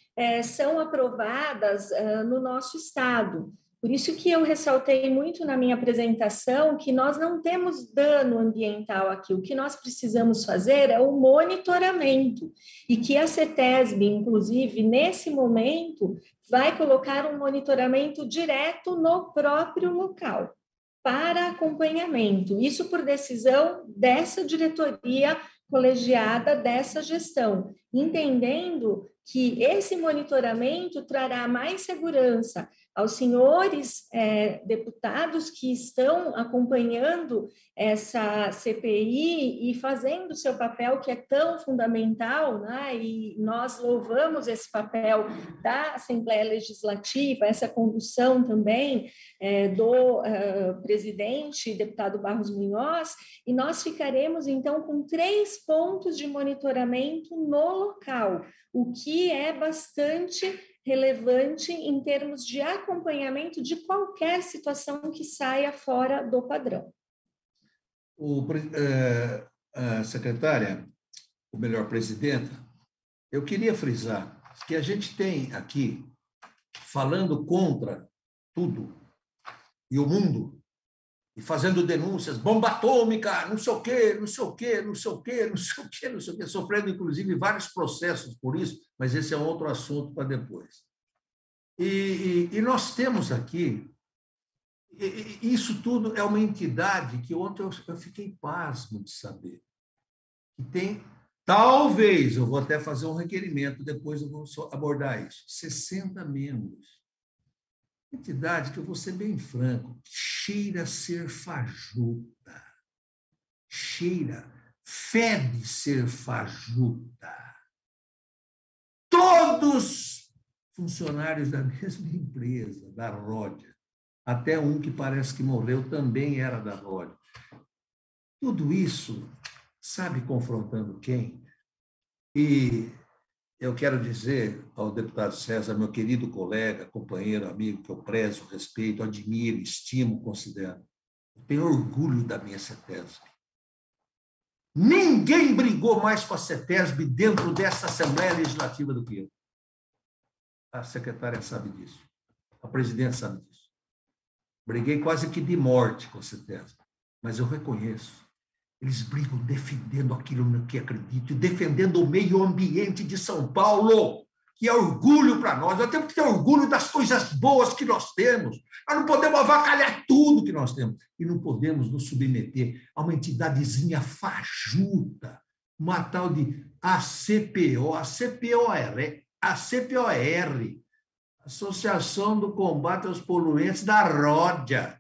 são aprovadas no nosso Estado. Por isso que eu ressaltei muito na minha apresentação que nós não temos dano ambiental aqui, o que nós precisamos fazer é o monitoramento, e que a CETESB, inclusive, nesse momento, vai colocar um monitoramento direto no próprio local, para acompanhamento, isso por decisão dessa diretoria colegiada dessa gestão. entendendo que esse monitoramento trará mais segurança aos senhores deputados que estão acompanhando essa CPI e fazendo o seu papel, que é tão fundamental, né? E nós louvamos esse papel da Assembleia Legislativa, essa condução também do presidente, deputado Barros Munhoz, e nós ficaremos, então, com 3 pontos de monitoramento no local, o que é bastante relevante em termos de acompanhamento de qualquer situação que saia fora do padrão. Secretária, ou melhor, presidenta, eu queria frisar que a gente tem aqui, falando contra tudo, e o mundo, e fazendo denúncias, bomba atômica, não sei o quê, não sei o quê, não sei o quê, não sei o quê, não sei o quê, sofrendo, inclusive, vários processos por isso, mas esse é outro assunto para depois. E nós temos aqui, isso tudo é uma entidade que ontem eu fiquei pasmo de saber, que tem, talvez, eu vou até fazer um requerimento, depois eu vou abordar isso, 60 membros. Entidade que eu vou ser bem franco, cheira a ser fajuta, fede ser fajuta. Todos funcionários da mesma empresa, da Ródia, até um que parece que morreu também era da Ródia. Tudo isso, sabe, confrontando quem? E eu quero dizer ao deputado César, meu querido colega, companheiro, amigo, que eu prezo, respeito, admiro, estimo, considero. Eu tenho orgulho da minha CETESB. Ninguém brigou mais com a CETESB dentro dessa Assembleia Legislativa do que eu. A secretária sabe disso. A presidente sabe disso. Briguei quase que de morte com a CETESB, mas eu reconheço. Eles brigam defendendo aquilo no que acreditam, defendendo o meio ambiente de São Paulo, que é orgulho para nós. Nós temos que ter orgulho das coisas boas que nós temos. Nós não podemos avacalhar tudo que nós temos. E não podemos nos submeter a uma entidadezinha fajuta, uma tal de ACPO, ACPOR, Associação do Combate aos Poluentes da Ródia.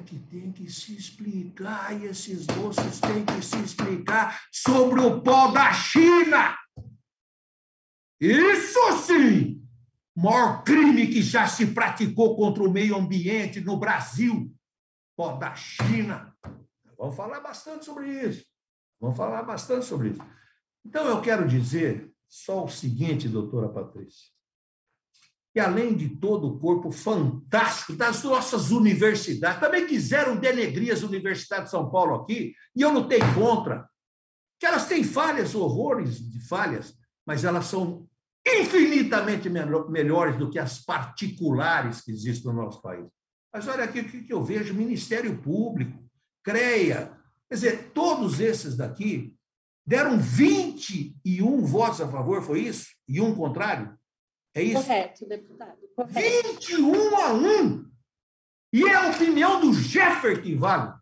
Que tem que se explicar, e esses moços têm que se explicar sobre o pó da China. Isso sim, o maior crime que já se praticou contra o meio ambiente no Brasil, pó da China. Vamos falar bastante sobre isso. Então, eu quero dizer só o seguinte, doutora Patrícia, que além de todo o corpo fantástico das nossas universidades, também quiseram denegrir as universidades de São Paulo aqui, e eu lutei contra, que elas têm falhas, horrores de falhas, mas elas são infinitamente melhores do que as particulares que existem no nosso país. Mas olha aqui o que eu vejo, Ministério Público, CREA, quer dizer, todos esses daqui deram 21 votos a favor, foi isso? E um contrário? É isso? Correto, deputado. Correto. 21-1! E é a opinião do Jeffer que vale.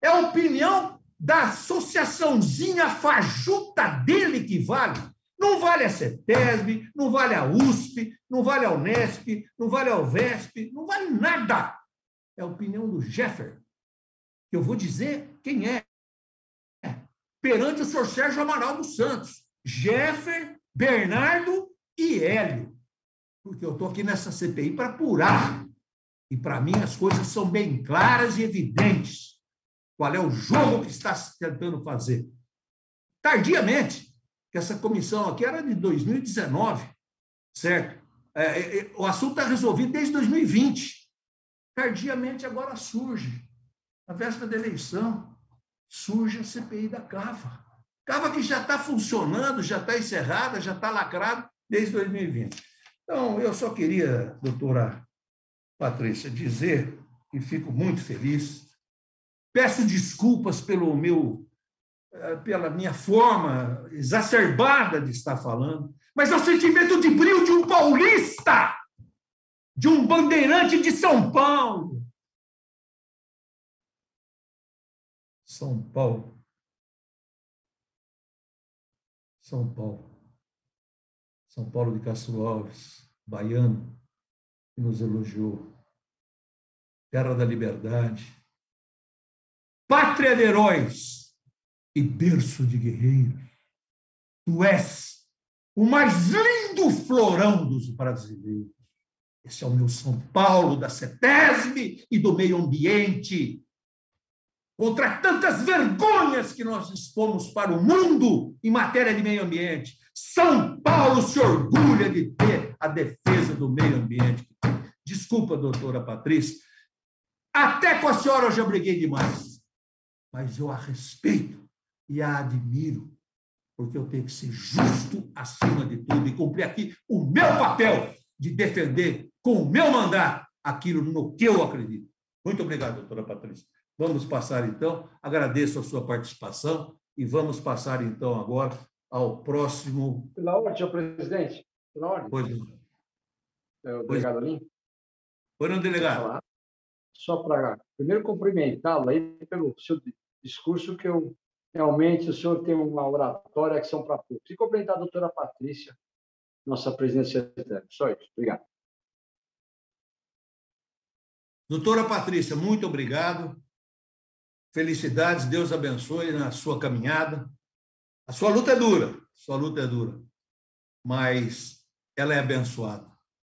É a opinião da associaçãozinha fajuta dele que vale. Não vale a CETESB, não vale a USP, não vale a Unesp, não vale a UVESP, não vale nada. É a opinião do Jeffer. Eu vou dizer quem é. Perante o senhor Sérgio Amaral dos Santos. Jeffer, Bernardo e Hélio. Porque eu estou aqui nessa CPI para apurar. E, para mim, as coisas são bem claras e evidentes. Qual é o jogo que está se tentando fazer? Tardiamente, que essa comissão aqui era de 2019, certo? O assunto está resolvido desde 2020. Tardiamente, agora surge, na véspera da eleição, surge a CPI da Cava. Cava que já está funcionando, já está encerrada, já está lacrado desde 2020. Então, eu só queria, doutora Patrícia, dizer que fico muito feliz. Peço desculpas pela minha forma exacerbada de estar falando, mas é o sentimento de brio de um paulista, de um bandeirante de São Paulo. São Paulo São Paulo. São Paulo de Castro Alves, baiano, que nos elogiou. Terra da liberdade, pátria de heróis e berço de guerreiros. Tu és o mais lindo florão dos brasileiros. Esse é o meu São Paulo da CETESB e do meio ambiente. Contra tantas vergonhas que nós expomos para o mundo em matéria de meio ambiente, São Paulo se orgulha de ter a defesa do meio ambiente. Desculpa, doutora Patrícia, até com a senhora eu já briguei demais, mas eu a respeito e a admiro, porque eu tenho que ser justo acima de tudo e cumprir aqui o meu papel de defender com o meu mandato aquilo no que eu acredito. Muito obrigado, doutora Patrícia. Vamos passar, então, agradeço a sua participação e vamos passar, então, agora ao próximo... Pela ordem, senhor presidente. Pela ordem. Pois não. O delegado Lima. Oi, não, delegado. Só para, primeiro, cumprimentá-lo aí pelo seu discurso, que realmente o senhor tem uma oratória que são para poucos. E cumprimentar a doutora Patrícia, nossa presidente secretária. Só isso. Obrigado. Doutora Patrícia, muito obrigado. Felicidades, Deus abençoe na sua caminhada. A sua luta é dura, mas ela é abençoada.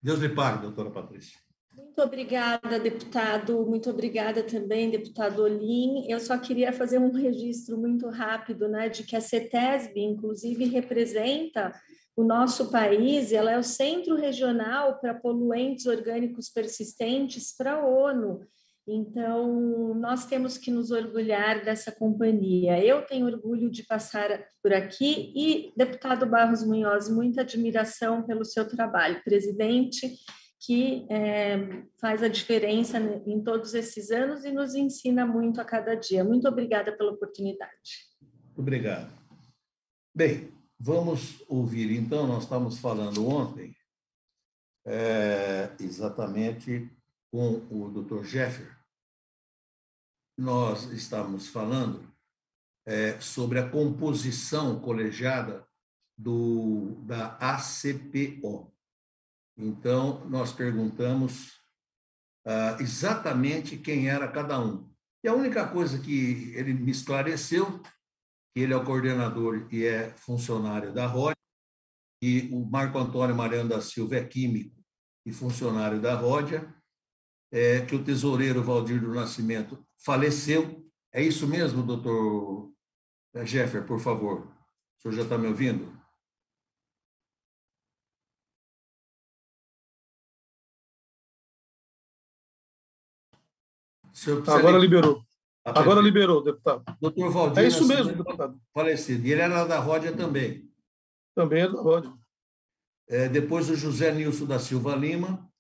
Deus lhe pague, doutora Patrícia. Muito obrigada, deputado. Muito obrigada também, deputado Olim. Eu só queria fazer um registro muito rápido, né, de que a CETESB, inclusive, representa o nosso país, ela é o centro regional para poluentes orgânicos persistentes para a ONU. Então, nós temos que nos orgulhar dessa companhia. Eu tenho orgulho de passar por aqui e, deputado Barros Munhoz, muita admiração pelo seu trabalho, presidente, que faz a diferença em todos esses anos e nos ensina muito a cada dia. Muito obrigada pela oportunidade. Obrigado. Bem, vamos ouvir, então, nós estávamos falando ontem, exatamente com o Dr. Jeffer. Nós estávamos falando sobre a composição colegiada da ACPO. Então, nós perguntamos exatamente quem era cada um. E a única coisa que ele me esclareceu, que ele é o coordenador e é funcionário da ROD, e o Marco Antônio Mariano da Silva é químico e funcionário da RODIA, que o tesoureiro Valdir do Nascimento faleceu. É isso mesmo, doutor Jeffer, por favor? O senhor já está me ouvindo? Agora liberou. Agora liberou, deputado. Doutor Valdir. É isso mesmo, deputado. Falecido. E ele era da RODIA também. Também é da RODIA. Depois o José Nilson da Silva Lima,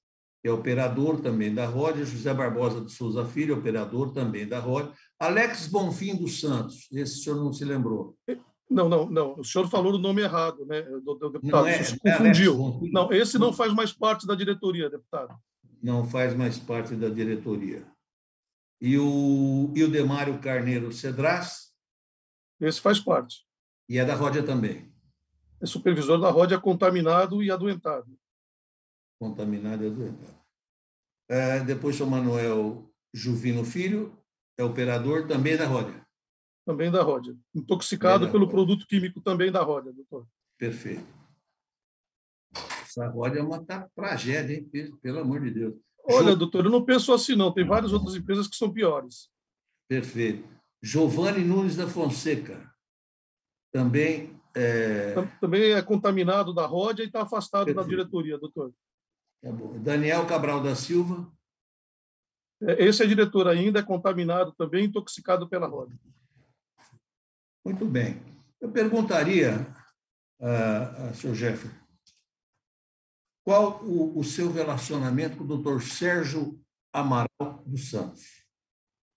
que é operador também da RODIA. José Barbosa de Souza Filho, operador também da RODIA. Alex Bonfim dos Santos, esse o senhor não se lembrou. Não. O senhor falou o nome errado, né, deputado? O senhor se confundiu. Não, esse não faz mais parte da diretoria, deputado. Não faz mais parte da diretoria. E o Demário Carneiro Cedras? Esse faz parte. E é da RODIA também? É supervisor da RODIA contaminado e adoentado. Contaminado e adoentado. Depois o Manuel Juvino Filho, é operador também da RODIA? Também da RODIA. Intoxicado pelo produto químico também da RODIA, doutor. Perfeito. Essa RODIA é uma tragédia, hein? Pelo amor de Deus. Olha, doutor, eu não penso assim, não. Tem várias outras empresas que são piores. Perfeito. Giovanni Nunes da Fonseca. Também é contaminado da RODIA e está afastado Perfeito. Da diretoria, doutor. Tá bom. Daniel Cabral da Silva. Esse é diretor ainda, é contaminado também, intoxicado pela RODIA. Muito bem. Eu perguntaria, senhor Jeffer, qual o seu relacionamento com o doutor Sérgio Amaral dos Santos?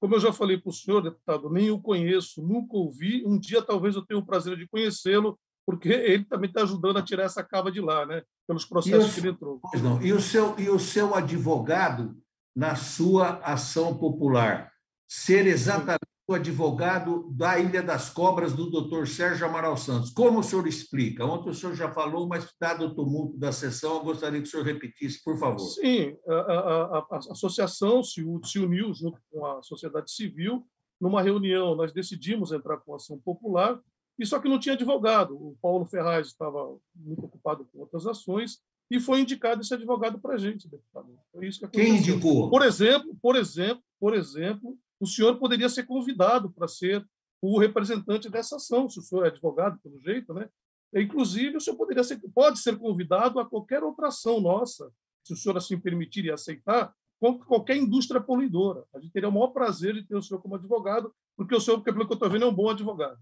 Como eu já falei para o senhor, deputado, nem o conheço, nunca ouvi. Um dia talvez eu tenha o prazer de conhecê-lo, porque ele também está ajudando a tirar essa cava de lá, né? Pelos processos que ele entrou. Pois não. E o seu advogado na sua ação popular? Ser exatamente o advogado da Ilha das Cobras, do doutor Sérgio Amaral Santos. Como o senhor explica? Ontem o senhor já falou, mas dado o tumulto da sessão, eu gostaria que o senhor repetisse, por favor. Sim, a associação se uniu junto com a sociedade civil. Numa reunião, nós decidimos entrar com ação popular, e só que não tinha advogado. O Paulo Ferraz estava muito ocupado com outras ações, e foi indicado esse advogado para a gente, deputado. Foi isso que aconteceu. Quem indicou? Por exemplo, o senhor poderia ser convidado para ser o representante dessa ação, se o senhor é advogado, pelo jeito, né? Inclusive, o senhor pode ser convidado a qualquer outra ação nossa, se o senhor assim permitir e aceitar, com qualquer indústria poluidora. A gente teria o maior prazer de ter o senhor como advogado, porque o senhor, pelo que eu estou vendo, é um bom advogado.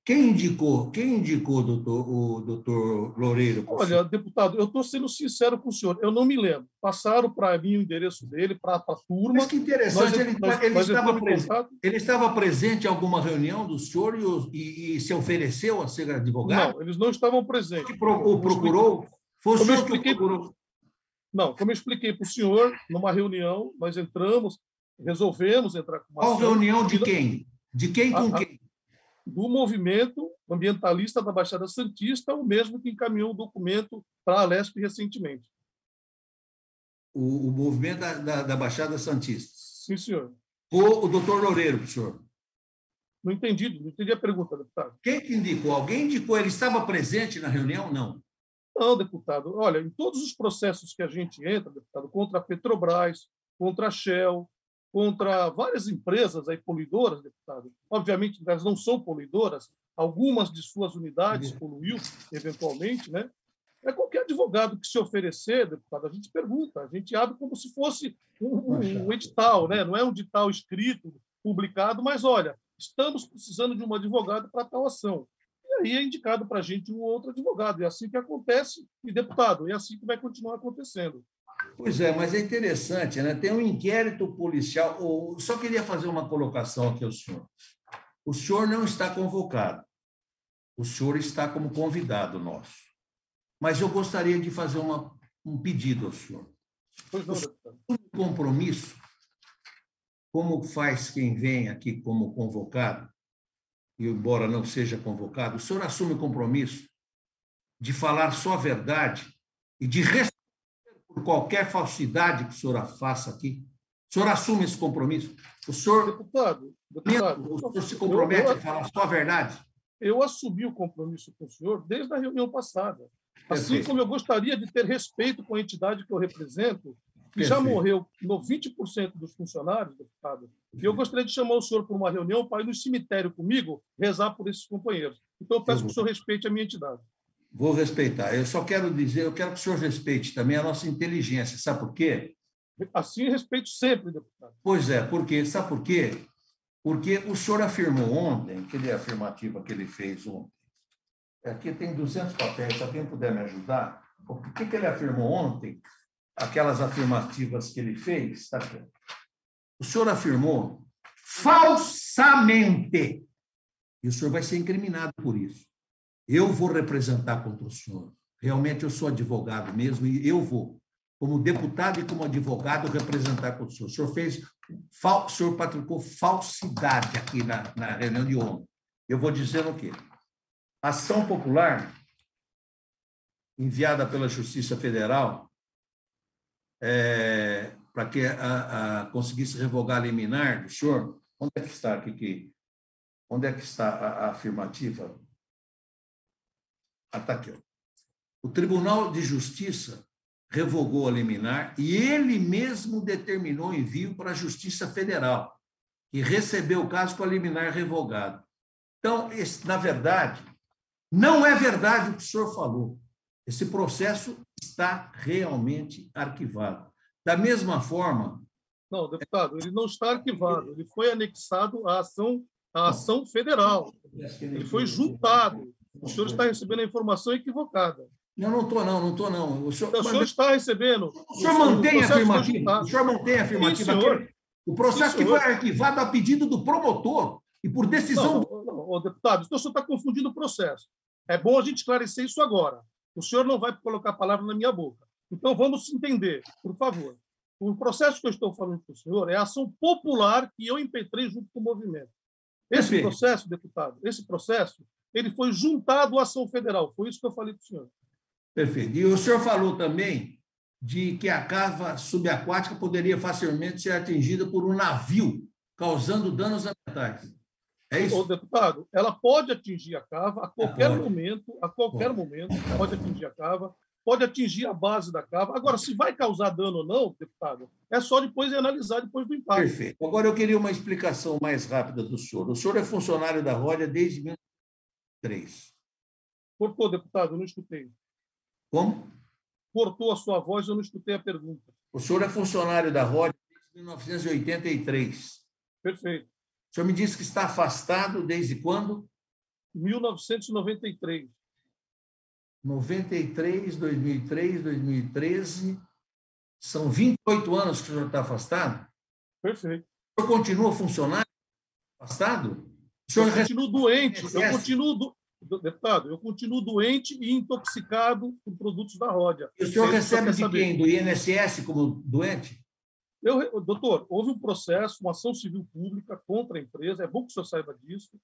Quem indicou, o doutor Loureiro? Olha, deputado, eu estou sendo sincero com o senhor, eu não me lembro. Passaram para mim o endereço dele, para a turma. Mas que interessante, ele estava presente em alguma reunião do senhor e se ofereceu a ser advogado? Não, eles não estavam presentes. O procurou? Foi o senhor que procurou? Não, como eu expliquei para o senhor, numa reunião, nós entramos, resolvemos entrar com uma ação. Qual reunião de quem? De quem com quem? Do movimento ambientalista da Baixada Santista, o mesmo que encaminhou o documento para a Alesp recentemente. O movimento da Baixada Santista? Sim, senhor. O doutor Loureiro, professor? Não entendi a pergunta, deputado. Quem que indicou? Alguém indicou? Ele estava presente na reunião? Não. Não, deputado. Olha, em todos os processos que a gente entra, deputado, contra a Petrobras, contra a Shell, contra várias empresas aí poluidoras, deputado. Obviamente, elas não são poluidoras, algumas de suas unidades poluiu, eventualmente, né? É qualquer advogado que se oferecer, deputado, a gente pergunta, a gente abre como se fosse um edital, né? Não é um edital escrito, publicado, mas, olha, estamos precisando de um advogado para tal ação. E aí é indicado para a gente um outro advogado. É assim que acontece, e, deputado, é assim que vai continuar acontecendo. Pois é, mas é interessante, né? Tem um inquérito policial. Eu só queria fazer uma colocação aqui ao senhor. O senhor não está convocado. O senhor está como convidado nosso. Mas eu gostaria de fazer um pedido ao senhor. Pois não, um compromisso, como faz quem vem aqui como convocado, e embora não seja convocado, o senhor assume o compromisso de falar só a verdade e de responder por qualquer falsidade que o senhor faça aqui? O senhor assume esse compromisso? O senhor, deputado, o senhor se compromete a falar só a verdade? Eu assumi o compromisso com o senhor desde a reunião passada. Assim Perfeito. como eu gostaria de ter respeito com a entidade que eu represento, que já morreu 20% dos funcionários, deputado, e eu gostaria de chamar o senhor para uma reunião para ir no cemitério comigo rezar por esses companheiros. Então, eu peço que o senhor respeite a minha entidade. Vou respeitar. Eu só quero dizer, eu quero que o senhor respeite também a nossa inteligência. Sabe por quê? Assim, respeito sempre, deputado. Pois é, porque sabe por quê? Porque o senhor afirmou ontem, aquele afirmativa que ele fez ontem, aqui tem 200 papéis, se alguém puder me ajudar, o que ele afirmou ontem, aquelas afirmativas que ele fez, tá aqui. O senhor afirmou falsamente, e o senhor vai ser incriminado por isso. Eu vou representar contra o senhor. Realmente eu sou advogado mesmo, e eu vou, como deputado e como advogado, representar contra o senhor. O senhor praticou falsidade aqui na reunião de ontem. Eu vou dizer o quê? Ação popular enviada pela Justiça Federal para que conseguisse revogar a liminar do senhor. Onde é que está aqui? Onde é que está a afirmativa? Está aqui. Ó. O Tribunal de Justiça revogou a liminar e ele mesmo determinou o envio para a Justiça Federal e recebeu o caso com a liminar revogada. Então, na verdade, não é verdade o que o senhor falou. Esse processo está realmente arquivado. Da mesma forma... Não, deputado, ele não está arquivado. Ele foi anexado à ação federal. Ele foi juntado. O senhor está recebendo a informação equivocada. Não estou, não. O senhor está recebendo... O senhor mantém a afirmativa? O senhor mantém a afirmativa? Sim, o processo que foi arquivado a pedido do promotor e por decisão... Não, deputado, então o senhor está confundindo o processo. É bom a gente esclarecer isso agora. O senhor não vai colocar a palavra na minha boca. Então, vamos entender, por favor. O processo que eu estou falando para o senhor é a ação popular que eu impetrei junto com o movimento. Esse processo, deputado, ele foi juntado à ação federal. Foi isso que eu falei para o senhor. Perfeito. E o senhor falou também de que a cava subaquática poderia facilmente ser atingida por um navio, causando danos ambientais. É isso? Ô, deputado, ela pode atingir a cava a qualquer momento, pode atingir a cava, pode atingir a base da cava. Agora, se vai causar dano ou não, deputado, é só depois analisar depois do impacto. Perfeito. Agora, eu queria uma explicação mais rápida do senhor. O senhor é funcionário da Rodia desde 1903. Cortou, deputado, eu não escutei. Como? Cortou a sua voz, eu não escutei a pergunta. O senhor é funcionário da Rodia desde 1983. Perfeito. O senhor me disse que está afastado desde quando? 1993. 93, 2003, 2013. São 28 anos que o senhor está afastado? Perfeito. O senhor continua funcionário afastado? O senhor eu continuo doente. Deputado, eu continuo doente e intoxicado com produtos da Rodia. E o senhor recebe de quem? Do INSS como doente? Doutor, houve um processo, uma ação civil pública contra a empresa, é bom que o senhor saiba disso.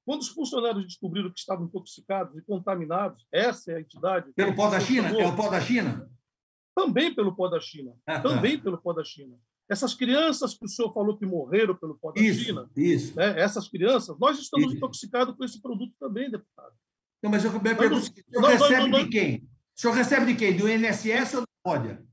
Quando os funcionários descobriram que estavam intoxicados e contaminados, essa é a entidade... Pelo pó da China? É o pó da China? Também pelo pó da China. Pelo pó da China. Essas crianças que o senhor falou que morreram pelo pó da China, né, essas crianças, nós estamos intoxicados com esse produto também, deputado. Não, mas eu pergunto, o senhor recebe de quem? O senhor recebe de quem? Do INSS ou da Rodia?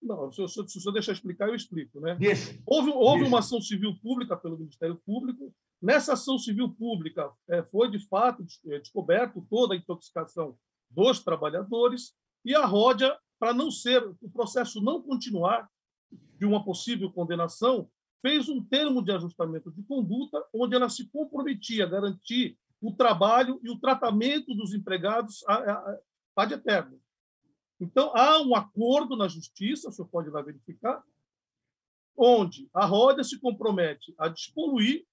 Não, se o senhor deixar eu explicar, eu explico. Né? Deixa. Houve uma ação civil pública pelo Ministério Público. Nessa ação civil pública foi, de fato, descoberto toda a intoxicação dos trabalhadores e a Rodia, para não ser, o processo não continuar de uma possível condenação, fez um termo de ajustamento de conduta onde ela se comprometia a garantir o trabalho e o tratamento dos empregados ad eterno. Então, há um acordo na Justiça, o senhor pode lá verificar, onde a Rodia se compromete a despoluir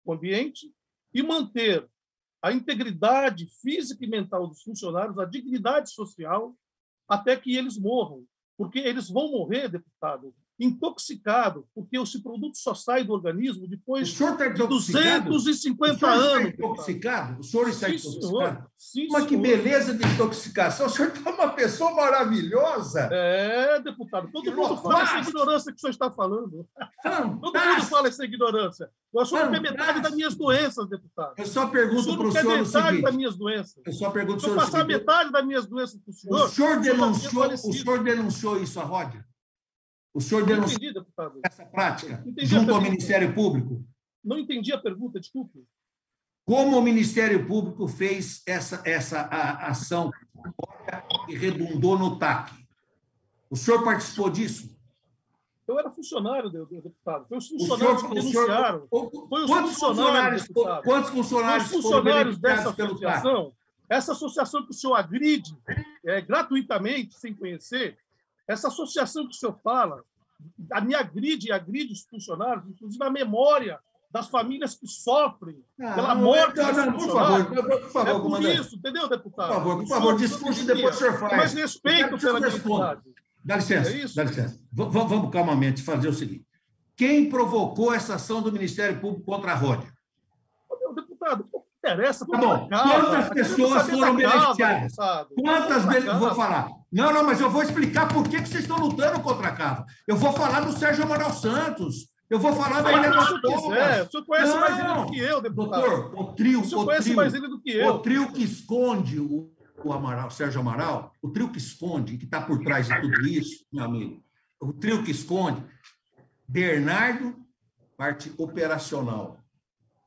o ambiente e manter a integridade física e mental dos funcionários, a dignidade social, até que eles morram. Porque eles vão morrer, deputado, intoxicados, porque esse produto só sai do organismo depois de 250 anos. Intoxicado? O senhor está intoxicado? Sim, mas que beleza de intoxicação! O senhor está uma pessoa maravilhosa! Deputado, todo mundo fala essa ignorância que o senhor está falando. Todo mundo fala essa ignorância. O senhor quer metade das minhas doenças, deputado. Eu só pergunto para o senhor o seguinte. metade das minhas doenças. Eu só pergunto para o senhor. Se eu passar metade das minhas doenças para o senhor... O senhor denunciou isso à Rodia? O senhor denunciou essa prática junto ao Ministério Público? Não entendi a pergunta, desculpe. Como o Ministério Público fez essa ação que redundou no TAC? O senhor participou disso? Eu era funcionário, deputado. Foi os funcionários que denunciaram. Quantos funcionários dessa associação? Essa associação que o senhor agride gratuitamente, sem conhecer, essa associação que o senhor fala, me agride e agride os funcionários, inclusive a memória das famílias que sofrem pela morte dos funcionários. Por favor, é por isso, entendeu, deputado? Por favor, discurso depois o senhor faz. Mais respeito pela minha cidade. Dá licença, dá licença. Vamos calmamente fazer o seguinte. Quem provocou essa ação do Ministério Público contra a Rodia? Deputado, interessa. Tá bom. Quantas pessoas foram beneficiadas? Vou falar. Não, mas eu vou explicar por que vocês estão lutando contra a cava. Eu vou falar do Sérgio Amaral Santos. Eu vou falar da Ilha das Pombas. O senhor conhece mais ele do que eu, deputado. Doutor, o senhor conhece mais ele do que eu. O trio que esconde o Amaral, Sérgio Amaral, o trio que esconde, que está por trás de tudo isso, meu amigo, o trio que esconde, Bernardo, parte operacional,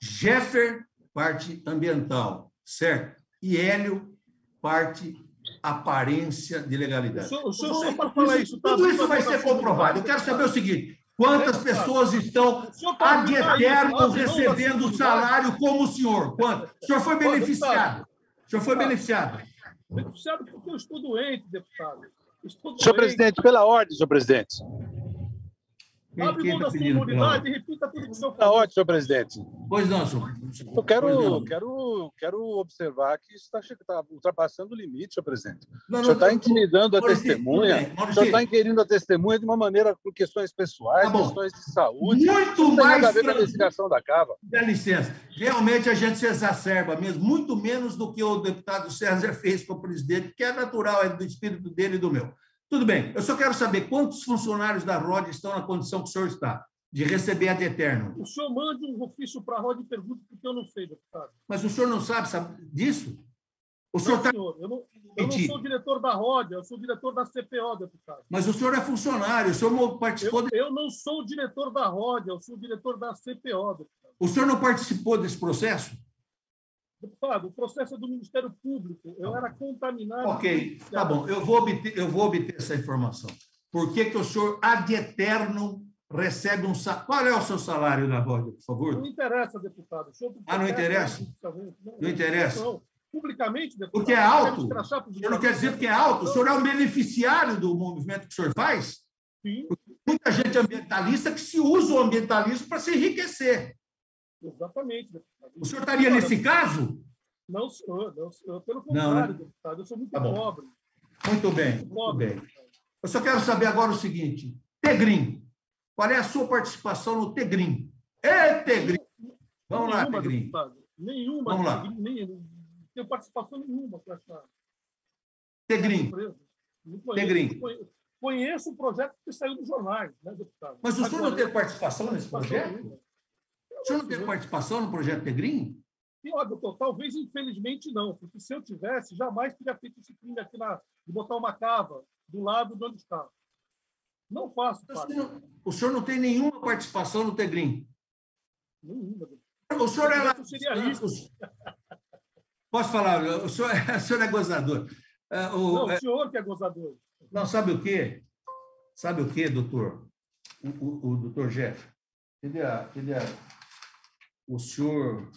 Jeffer, parte ambiental, certo? E Hélio, parte aparência de legalidade. O senhor só para falar isso. Tudo isso vai ser comprovado. Eu quero saber o seguinte, quantas pessoas estão ad eterno recebendo salário como o senhor? Quanto? O senhor foi beneficiado? O senhor foi beneficiado? Beneficiado porque eu estou doente, deputado. Senhor presidente, pela ordem, senhor presidente. Abre mão da sua imunidade e repita tudo que o senhor falou. Está ótimo, senhor presidente. Pois não, senhor. Eu quero observar que isso está ultrapassando o limite, senhor presidente. O senhor está intimidando a testemunha. O senhor está inquirindo a testemunha de uma maneira por questões pessoais, questões de saúde. Muito mais. Nada a ver com a investigação da Cava. Dá licença. Realmente a gente se exacerba mesmo, muito menos do que o deputado César fez com o presidente, que é natural, é do espírito dele e do meu. Tudo bem, eu só quero saber quantos funcionários da ROD estão na condição que o senhor está, de receber ad eterno. O senhor mande um ofício para a ROD e pergunta, porque eu não sei, deputado. Mas o senhor não sabe disso? O senhor não, senhor, eu não sou diretor da ROD, eu sou diretor da CPO, deputado. Mas o senhor é funcionário, o senhor participou... Eu não sou o diretor da ROD, eu sou o diretor da CPO, deputado. O senhor não participou desse processo? Deputado, o processo é do Ministério Público. Eu era contaminado. Ok, tá bom. Eu vou obter essa informação. Por que o senhor, ad eterno, recebe um salário? Qual é o seu salário na ROD, por favor? Não interessa, deputado. Não interessa? Não interessa? Não. Publicamente, deputado. Porque é alto? O senhor não quer dizer que é alto? O senhor é um beneficiário do movimento que o senhor faz? Sim. Muita gente ambientalista que se usa o ambientalismo para se enriquecer. Exatamente, deputado. O senhor estaria nesse caso? Não, senhor. Não, senhor. Pelo contrário, deputado. Eu sou muito pobre. Muito bem, muito bem. Eu só quero saber agora o seguinte. Tegrim. Qual é a sua participação no Tegrim? Tegrim! Vamos lá, Tegrim. Deputado. Nenhuma. Vamos lá. Não tenho participação nenhuma com essa... Tegrim. Tegrim. Conheço o projeto que saiu dos jornais, né, deputado? Mas o senhor não teve participação nesse projeto? O senhor não teve participação no projeto Tegrim? E, olha, doutor, talvez, infelizmente, não, porque se eu tivesse, jamais teria feito esse crime aqui de botar uma cava do lado de onde está. Não faço parte. O senhor não tem nenhuma participação no Tegrim? Nenhuma. O senhor é lá... Seria risco. Posso falar? O senhor é gozador. Não, o senhor que é gozador. Não, sabe o quê? Sabe o quê, doutor? O doutor Jeff? Cadê o senhor...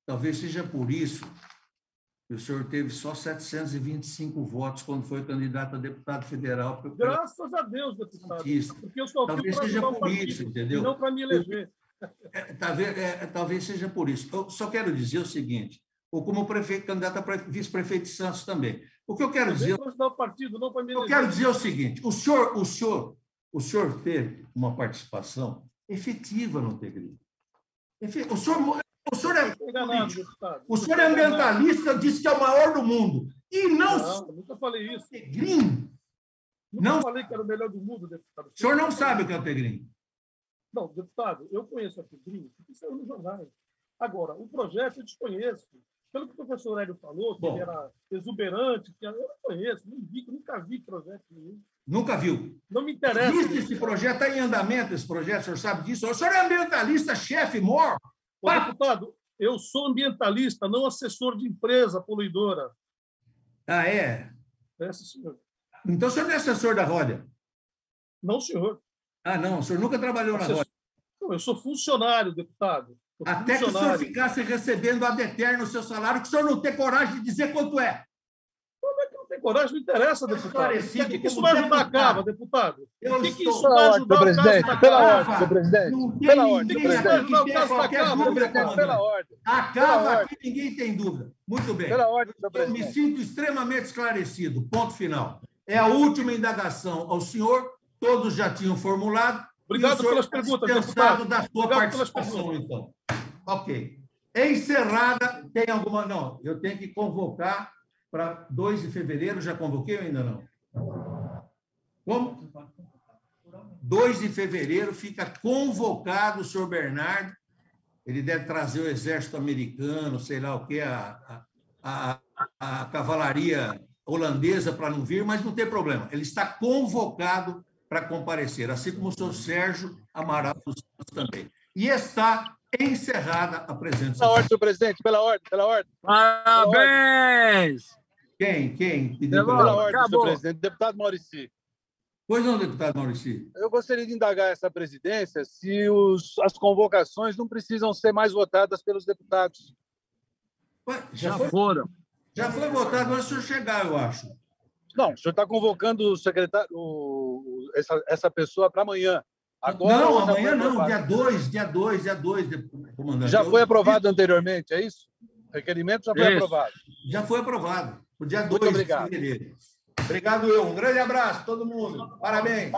Talvez seja por isso que o senhor teve só 725 votos quando foi candidato a deputado federal. Graças a Deus, deputado. Porque eu só talvez seja por isso, entendeu? E não para me eleger. Talvez seja por isso. Eu só quero dizer o seguinte, ou como prefeito, candidato a vice-prefeito de Santos também. O que eu quero dizer... Eu quero dizer o seguinte, o senhor teve uma participação efetiva no Tegrim. O senhor é ambientalista, disse que é o maior do mundo. E não nunca falei isso. Tegrim. Não falei que era o melhor do mundo, deputado. O senhor não sabe o que é o Tegrim? Não, deputado, eu conheço a Tegrim, porque saiu nos jornais. Agora, o projeto eu desconheço. Pelo que o professor Hélio falou, que ele era exuberante, eu não conheço, nunca vi projeto nenhum. Nunca viu? Não me interessa. Existe esse projeto, está em andamento esse projeto, o senhor sabe disso? O senhor é ambientalista, chefe, mor. Deputado, eu sou ambientalista, não assessor de empresa poluidora. Ah, é? É, senhor. Então o senhor não é assessor da ROD? Não, senhor. Ah, não, o senhor nunca trabalhou na ROD? Não, eu sou funcionário, deputado. Até que o senhor ficasse recebendo ad eterno o seu salário, que o senhor não tem coragem de dizer quanto é. Como é que não tem coragem? Não interessa, deputado. O que isso vai ajudar a Cava, deputado? O que isso vai ajudar o caso da Cava? Pela ordem, presidente. Pela ordem, presidente. O que isso vai ajudar o caso da Cava? Pela ordem. A Cava aqui ninguém tem dúvida. Muito bem. Pela ordem, eu me sinto extremamente esclarecido. Ponto final. É a última indagação ao senhor. Todos já tinham formulado. Obrigado pelas perguntas, deputado. Da sua participação, então. Ok. Encerrada, tem alguma... Não, eu tenho que convocar para 2 de fevereiro. Já convoquei ou ainda não? Como? 2 de fevereiro fica convocado o senhor Bernardo. Ele deve trazer o exército americano, sei lá o quê, a cavalaria holandesa para não vir, mas não tem problema. Ele está convocado para comparecer, assim como o senhor Sérgio Amaral dos Santos também. E está encerrada a presença. Pela ordem, senhor presidente, pela ordem. Parabéns! Quem? Pela ordem, senhor presidente. Deputado Maurici. Pois não, deputado Maurici. Eu gostaria de indagar essa presidência se as convocações não precisam ser mais votadas pelos deputados. Ué, já foram. Já foi votado antes do senhor chegar, eu acho. Não, o senhor está convocando o secretário, essa pessoa para amanhã. Agora, não, amanhã não, dia 2, comandante. Já foi aprovado anteriormente, é isso? O requerimento já foi aprovado. Já foi aprovado, o dia 2 de fevereiro. Obrigado, eu. Um grande abraço a todo mundo. Parabéns.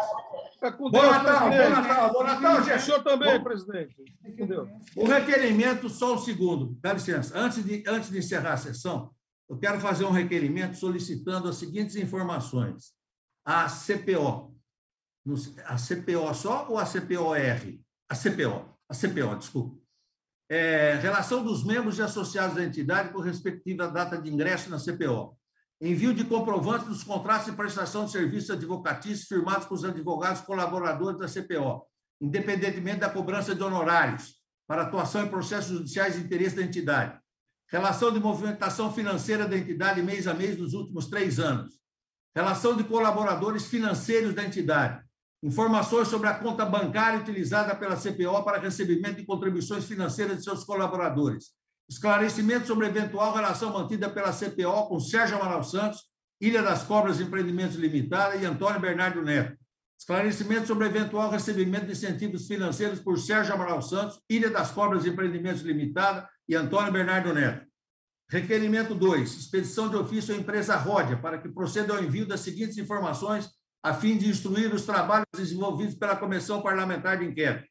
Bom Natal, bom Natal, gente. O senhor também, presidente. Com Deus. O requerimento, só um segundo, dá licença. Antes de encerrar a sessão, eu quero fazer um requerimento solicitando as seguintes informações. A CPO. A CPO só ou a CPOR? A CPO, desculpa. Relação dos membros e associados da entidade com respectiva data de ingresso na CPO. Envio de comprovantes dos contratos de prestação de serviços advocatícios firmados com os advogados colaboradores da CPO, independentemente da cobrança de honorários, para atuação em processos judiciais de interesse da entidade. Relação de movimentação financeira da entidade mês a mês nos últimos 3 anos. Relação de colaboradores financeiros da entidade. Informações sobre a conta bancária utilizada pela CPO para recebimento de contribuições financeiras de seus colaboradores. Esclarecimento sobre a eventual relação mantida pela CPO com Sérgio Amaral Santos, Ilha das Cobras Empreendimentos Limitada e Antônio Bernardo Neto. Esclarecimento sobre o eventual recebimento de incentivos financeiros por Sérgio Amaral Santos, Ilha das Cobras Empreendimentos Limitada e Antônio Bernardo Neto. Requerimento 2. Expedição de ofício à empresa Ródia para que proceda ao envio das seguintes informações a fim de instruir os trabalhos desenvolvidos pela Comissão Parlamentar de Inquérito.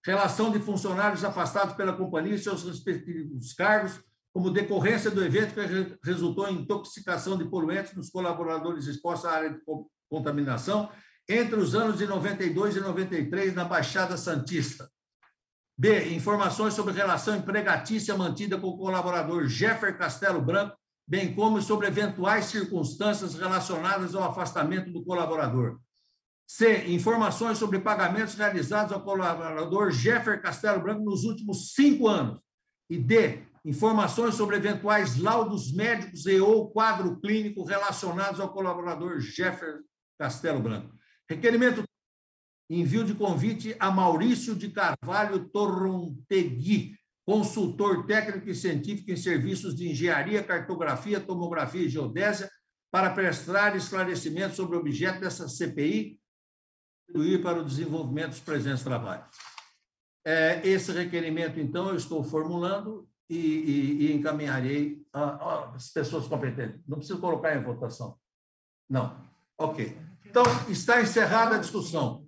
Relação de funcionários afastados pela companhia e seus respectivos cargos, como decorrência do evento que resultou em intoxicação de poluentes nos colaboradores expostos à área de contaminação entre os anos de 92 e 93 na Baixada Santista. B. Informações sobre relação empregatícia mantida com o colaborador Jeffer Castelo Branco, bem como sobre eventuais circunstâncias relacionadas ao afastamento do colaborador. C. Informações sobre pagamentos realizados ao colaborador Jeffer Castelo Branco nos últimos 5 anos. E D. Informações sobre eventuais laudos médicos e ou quadro clínico relacionados ao colaborador Jeffer Castelo Branco. Requerimento: envio de convite a Maurício de Carvalho Torrontegui, consultor técnico e científico em serviços de engenharia, cartografia, tomografia e geodésia, para prestar esclarecimento sobre o objeto dessa CPI e para o desenvolvimento dos presentes trabalhos. Esse requerimento, então, eu estou formulando e encaminharei às pessoas competentes. Não preciso colocar em votação. Não. Ok. Então, está encerrada a discussão.